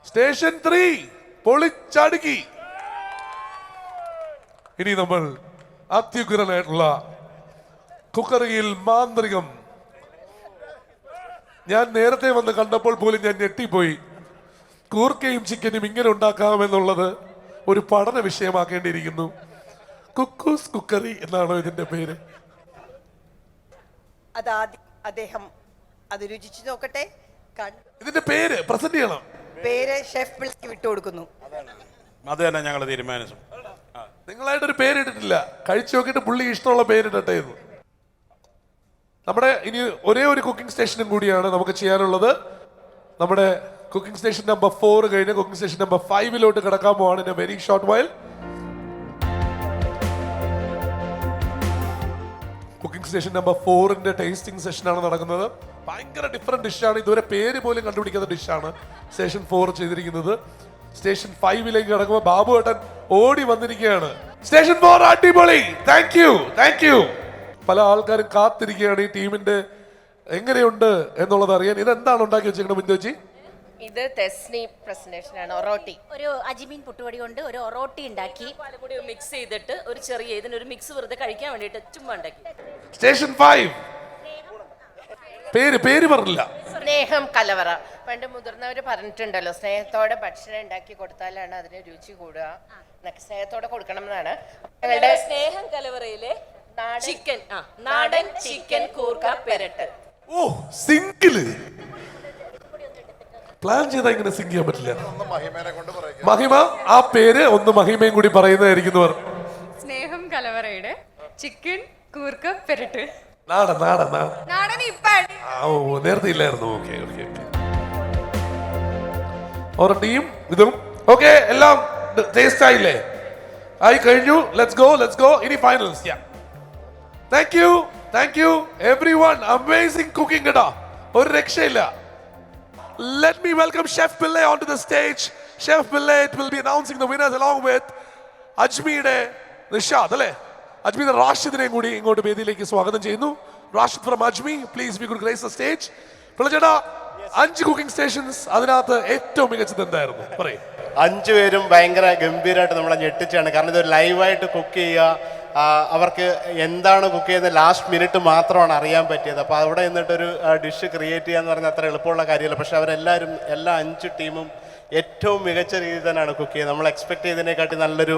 സ്റ്റേഷൻ 3 പൊളിച്ചടുക്കി. ഇനി നമ്മൾ അത്യുഗ്രനായിട്ടുള്ള കുക്കറിയിൽ മാന്ത്രികം. ഞാൻ നേരത്തെ വന്ന് കണ്ടപ്പോൾ പോലും ഞാൻ ഞെട്ടിപ്പോയി. കൂർക്കയും ചിക്കനും ഇങ്ങനെ ഉണ്ടാക്കാമെന്നുള്ളത് ഒരു പഠന വിഷയമാക്കേണ്ടിയിരിക്കുന്നു. കുക്കൂസ് കുക്കറി എന്നാണോ ഇതിന്റെ പേര്? അതാദ്യം അദ്ദേഹം അത് രുചിച്ചു നോക്കട്ടെ. ഇതിന്റെ പേര് പ്രസന്റ് ചെയ്യണം. പേര് ഷെഫ് പിള്ളയ്ക്ക് വിട്ടുകൊടുക്കുന്നു. അത് തന്നെ ഞങ്ങൾ തീരുമാനിച്ചു. നിങ്ങളായിട്ടൊരു പേരിട്ടിട്ടില്ല. കഴിച്ചു നോക്കിയിട്ട് പുള്ളി ഇഷ്ടമുള്ള പേരിടട്ടെ എന്ന്. നമ്മുടെ ഇനി ഒരേ ഒരു കുക്കിംഗ് സ്റ്റേഷനും കൂടിയാണ് നമുക്ക് ചെയ്യാനുള്ളത്. നമ്മുടെ കുക്കിംഗ് സ്റ്റേഷൻ നമ്പർ 4 കഴിഞ്ഞ് കുക്കിംഗ് സ്റ്റേഷൻ നമ്പർ 5 കിടക്കാൻ പോവാണ് in a very short while. Cooking station number 4 tasting സെഷനാണ് നടക്കുന്നത്. ഭയങ്കര ഡിഫറെന്റ് ഡിഷാണ്. ഇതുവരെ പേര് പോലും കണ്ടുപിടിക്കാത്ത ഡിഷാണ് സ്റ്റേഷൻ 4 ചെയ്തിരിക്കുന്നത്. സ്റ്റേഷൻ 5 കിടക്കുമ്പോൾ ബാബു ഏട്ടൻ ഓടി വന്നിരിക്കുകയാണ്. സ്റ്റേഷൻ 4 അടിപൊളി. Thank you. പല ആൾക്കാരും കാത്തിരിക്കുകയാണ് ഈ ടീമിന്റെ എങ്ങനെയുണ്ട് എന്നുള്ളത് അറിയാൻ. ഇതെന്താണ് ഉണ്ടാക്കി വെച്ചിരിക്കുന്നത് ബിന്ദുജി? ഇത് തെസ്നി പ്രസന്റേഷൻ ആണ്. ഒറോട്ടി, ഒരു അജ്മീൻ പുട്ടുപൊടി കൊണ്ട് ഒരു ഒറോട്ടി ഉണ്ടാക്കി പാലും കൂടി മിക്സ് ചെയ്തിട്ട് ഒരു ചെറിയ ഇതിനൊരു മിക്സ് വെറുതെ കഴിക്കാൻ വേണ്ടിയിട്ട് ചുമ്മാ ഉണ്ടാക്കി. സ്റ്റേഷൻ 5 പേര് പറഞ്ഞില്ല. സ്നേഹം കലവറ. പണ്ട് മുതിർന്നവർ പറഞ്ഞിട്ടുണ്ടല്ലോ, സ്നേഹത്തോടെ ഭക്ഷണം ഉണ്ടാക്കി കൊടുത്താലാണ് അതിന് രുചി കൂടുക. സ്നേഹത്തോടെ കൊടുക്കണം എന്നാണ് ഞങ്ങളുടെ സ്നേഹം കലവറയിലെ നാടൻ ചിക്കൻ കൂർക്ക പെരട്ട്. ഓ, സിംഗിള് പ്ലാൻ ചെയ്താൽ ഇങ്ങനെ സിങ്ക് ചെയ്യാൻ പറ്റില്ല. മഹിമ, ആ പേര് ഒന്ന് മഹിമയും കൂടി പറയുന്നതായിരിക്കും. സ്നേഹം കലവറയുടെ ചിക്കൻ കൂർക്ക പെരട്ട്. നാടൻ ഓ, നേരത്തെ ഇല്ലായിരുന്നു. ഓക്കെ ഓരോ ടീം ഇതും ഓക്കെ, എല്ലാം ടേസ്റ്റ് ആയില്ലേ? ആയി കഴിഞ്ഞു. Let's go. ഇനി finals. Thank you everyone. Amazing cooking കേട്ടോ, ഒരു രക്ഷയില്ല. Let me welcome Chef Pillai onto the stage. Chef Pillai will be announcing the winners along with അജ്മിയുടെ Nishad അല്ലേ, അജ്മിയുടെ റാഷിദിനെയും കൂടി ഇങ്ങോട്ട് വേദിയിലേക്ക് സ്വാഗതം ചെയ്യുന്നു. Rashid from Ajmi, please we could grace the stage. പിള്ളച്ചേട്ടാ, 5 കുക്കിംഗ് സ്റ്റേഷൻസ്, അതിനകത്ത് ഏറ്റവും മികച്ചത് എന്തായിരുന്നു പറയും? 5 പേരും ഭയങ്കര ഗംഭീരമായിട്ട് നമ്മളെ ഞെട്ടിച്ചാണ്. കാരണം ഇത് ലൈവായിട്ട് കുക്ക് ചെയ്യുക, അവർക്ക് എന്താണ് കുക്ക് ചെയ്യുന്നത് ലാസ്റ്റ് മിനിറ്റ് മാത്രമാണ് അറിയാൻ പറ്റിയത്. അപ്പോൾ അവിടെ നിന്നിട്ടൊരു ഡിഷ് ക്രിയേറ്റ് ചെയ്യാന്ന് പറഞ്ഞാൽ അത്ര എളുപ്പമുള്ള കാര്യമല്ല. പക്ഷെ അവരെല്ലാവരും എല്ലാ 5 ടീമും ഏറ്റവും മികച്ച രീതിയിൽ തന്നെയാണ് കുക്ക് ചെയ്യുന്നത്. നമ്മൾ എക്സ്പെക്ട് ചെയ്തതിനെക്കാട്ടി നല്ലൊരു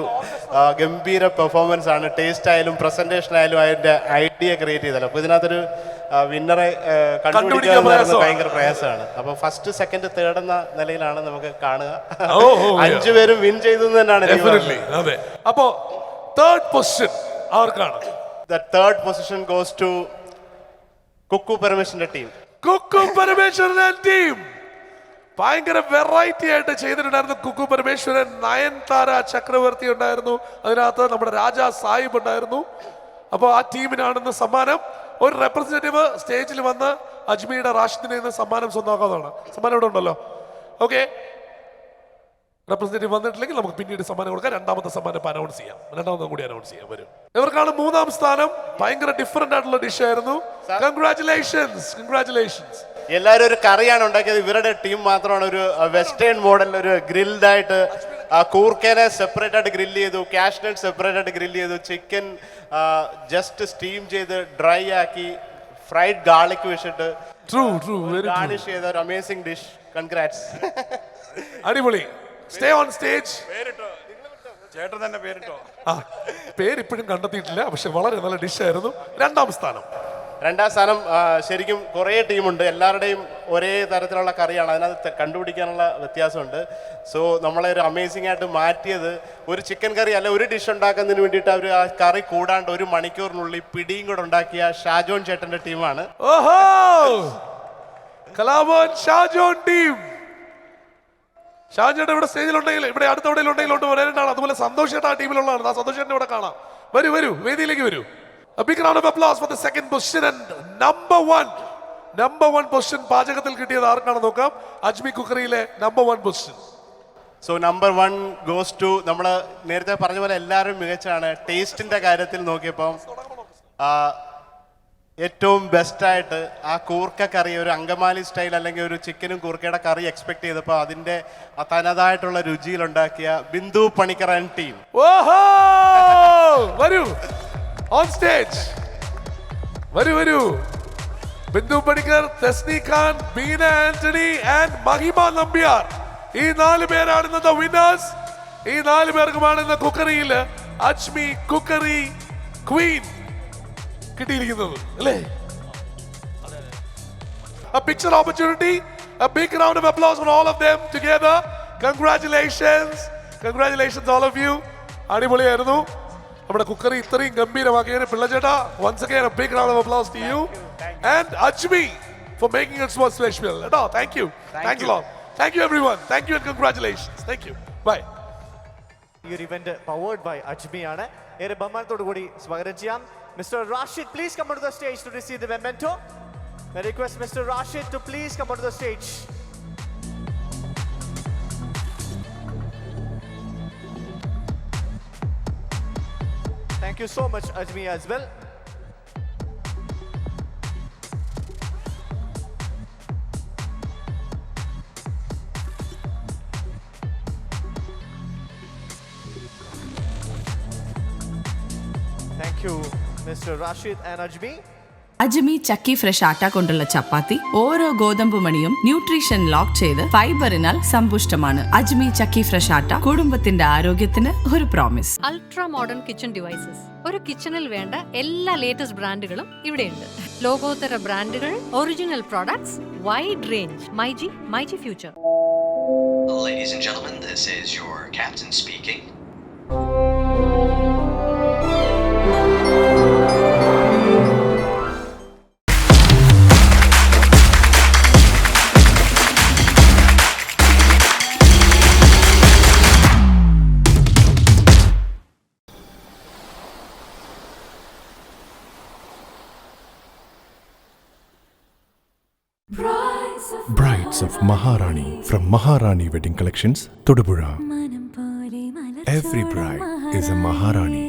ഗംഭീര പെർഫോമൻസ് ആണ്. ടേസ്റ്റ് ആയാലും പ്രസന്റേഷൻ ആയാലും അതിൻ്റെ ഐഡിയ ക്രിയേറ്റ് ചെയ്തല്ലോ. അപ്പോൾ ഇതിനകത്തൊരു വിന്നറെ കണ്ടുപിടിക്കുക ഭയങ്കര പ്രയാസമാണ്. അപ്പോൾ ഫസ്റ്റ് സെക്കൻഡ് തേർഡ് എന്ന നിലയിലാണ് നമുക്ക് കാണുക. 5 പേരും വിൻ ചെയ്തു തന്നെയാണ്. അപ്പോ തേർഡ് പൊസിഷൻ ആർക്കാണ്? The third position goes to Kukku പരമേശ്വരന്റെ ടീം. കുക്കു പരമേശ്വരൻ ടീം ഭയങ്കര വെറൈറ്റി ആയിട്ട് ചെയ്തിട്ടുണ്ടായിരുന്നു. കുക്കു പരമേശ്വരൻ, നയൻതാര ചക്രവർത്തി ഉണ്ടായിരുന്നു, അതിനകത്ത് നമ്മുടെ രാജാ സാഹിബ് ഉണ്ടായിരുന്നു. അപ്പോൾ ആ ടീമിനാണെന്ന് സമ്മാനം. ഒരു റെപ്രസെന്റേറ്റീവ് സ്റ്റേജിൽ വന്ന് അജ്മിയുടെ റാഷിദിനെ നിന്ന് സമ്മാനം സ്വന്തമാക്കാവുന്നതാണ്. സമ്മാനം ഇവിടെ ഉണ്ടല്ലോ. ഓക്കെ, റെപ്രസെന്റേറ്റീവ് വന്നിട്ടില്ലെങ്കിൽ നമുക്ക് പിന്നീട് സമ്മാനം കൊടുക്കാം. രണ്ടാമത്തെ സമ്മാനം അനൗൺസ് ചെയ്യാം. രണ്ടാമതും കൂടി അനൗൺസ് ചെയ്യാം. വരും. ഇവർക്കാണ് 3ാം സ്ഥാനം. ഭയങ്കര ഡിഫറെന്റ് ആയിട്ടുള്ള ഡിഷ് ആയിരുന്നു. കൺഗ്രാറ്റുലേഷൻസ്. എല്ലാവരും ഒരു കറിയാണ് ഉണ്ടാക്കിയത്. ഇവരുടെ ടീം മാത്രമാണ് ഒരു വെസ്റ്റേൺ മോഡലിൽ ഒരു ഗ്രിൽഡ് ആയിട്ട് കൂർക്കേനെ സെപ്പറേറ്റ് ആയിട്ട് ഗ്രില്ല് ചെയ്തു, കാഷ്നട്ട് സെപ്പറേറ്റ് ആയിട്ട് ഗ്രില്ല് ചെയ്തു, ചിക്കൻ ജസ്റ്റ് സ്റ്റീം ചെയ്ത് ഡ്രൈ ആക്കി ഫ്രൈഡ് ഗാർലിക് വെച്ചിട്ട് ഗാർണിഷ് ചെയ്ത ഒരു അമേസിംഗ് ഡിഷ്. കൺഗ്രാറ്റ്സ്. അടിപൊളി. Stay on stage. ചേട്ടൻ തന്നെ പേരിട്ടോ? പേര് ഇപ്പോഴും കണ്ടെത്തിയിട്ടില്ല, പക്ഷെ വളരെ നല്ല ഡിഷ് ആയിരുന്നു. 2ാം സ്ഥാനം ശരിക്കും കുറേ ടീമുണ്ട്, എല്ലാവരുടെയും ഒരേ തരത്തിലുള്ള കറിയാണ്, അതിനകത്ത് കണ്ടുപിടിക്കാനുള്ള വ്യത്യാസമുണ്ട്. സോ നമ്മളെ ഒരു അമേസിംഗ് ആയിട്ട് മാറ്റിയത് ഒരു ചിക്കൻ കറി അല്ല, ഒരു ഡിഷ് ഉണ്ടാക്കുന്നതിന് വേണ്ടിയിട്ട് അവർ ആ കറി കൂടാണ്ട് 1 മണിക്കൂറിനുള്ളിൽ പിടിയും കൂടെ ഉണ്ടാക്കിയ ഷാജോൺ ചേട്ടന്റെ ടീമാണ്. ഓഹോ, കലാഭവൻ ഷാജോൺ ടീം. ഷാജോൺ ഇവിടെ സ്റ്റേജിലുണ്ടെങ്കിൽ, ഇവിടെ അടുത്ത എവിടെയുണ്ടെങ്കിലും വരേണ്ടതാണ്. അതുപോലെ സന്തോഷ് ചേട്ടൻ ആ ടീമിലുള്ളതാണ്. ആ സന്തോഷ് ചേട്ടൻ ഇവിടെ കാണാം. വരൂ, വേദിയിലേക്ക് വരൂ. A big round of applause for the second position and number one position പാചകത്തിൽ കിട്ടിയത് ആർക്കാണ് നോക്കാം. അജ്മി കുക്കറിയിലെ number 1 position. So number 1 goes to, നമ്മൾ നേരത്തെ പറഞ്ഞ പോലെ എല്ലാവരും മികച്ചാണ്. ടേസ്റ്റിന്റെ കാര്യത്തിൽ നോക്കിയപ്പോൾ ഏറ്റവും ബെസ്റ്റായിട്ട് ആ കൂർക്ക കറി, ഒരു അങ്കമാലി സ്റ്റൈൽ അല്ലെങ്കിൽ ഒരു ചിക്കനും കൂർക്കയുടെ കറി എക്സ്പെക്ട് ചെയ്തപ്പോൾ അതിൻ്റെ തനതായിട്ടുള്ള രുചിയിലുണ്ടാക്കിയ ബിന്ദു പണിക്കർ ആൻഡ് ടീം. ഓഹോ, വരൂ. On stage. വരൂ. ബിന്ദു പണിക്കർ, തെസ്നി ഖാൻ, ബീന ആന്റണി ആൻഡ് മഹിമ നമ്പ്യാർ. ഈ 4 പേരാണ് ഇന്നത്തെ വിന്നേഴ്സ്. ഈ 4 പേർക്കുമാണ് ഇന്ന് കുക്കറിയിൽ അജ്മി കുക്കറി ക്വീൻ കിട്ടിയിരിക്കുന്നത് അല്ലേ? A picture opportunity, a big round of applause for all of them together. Congratulations all of you. അടിപൊളിയായിരുന്നു. നമ്മുടെ കുക്കറി ഇത്രയും ഗംഭീരമാക്കിയതിന് പിള്ളച്ചേട്ടാ, once again a big round of applause to you and Ajmi for making it so special. Thank you. Thanks a lot. Thank you everyone. Thank you and congratulations. Thank you. Bye. ഈ ഒരു event powered by അജ്മി ആണ്. ഏറെ ബഹുമാനത്തോടു കൂടി സ്വാഗതം ചെയ്യാം. Mister Rashid, please come on to the stage to receive the memento. I request Mr. Rashid to please come onto the stage. Thank you so much, Ajmi, as well. Thank you, Mr. Rashid and Ajmi. Ajmi chakki fresh atta കൊണ്ടുള്ള ചപ്പാത്തി ഓരോ ഗോതമ്പ് മണിയും nutrition lock ചെയ്ത് ഫൈബറിനാൽ സമ്പുഷ്ടമാണ്. അജ്മി chakki fresh ആട്ട കുടുംബത്തിന്റെ ആരോഗ്യത്തിന് ഒരു promise. Ultra modern kitchen devices. ഒരു കിച്ചണിൽ വേണ്ട എല്ലാ ലേറ്റസ്റ്റ് ബ്രാൻഡുകളും ഇവിടെയുണ്ട്. ലോകോത്തര ബ്രാൻഡുകൾ, original products, wide range. MyG future. Ladies and gentlemen, this is your captain speaking. Brides of Maharani from Maharani Wedding Collections, Todupuzha. Every bride is a Maharani.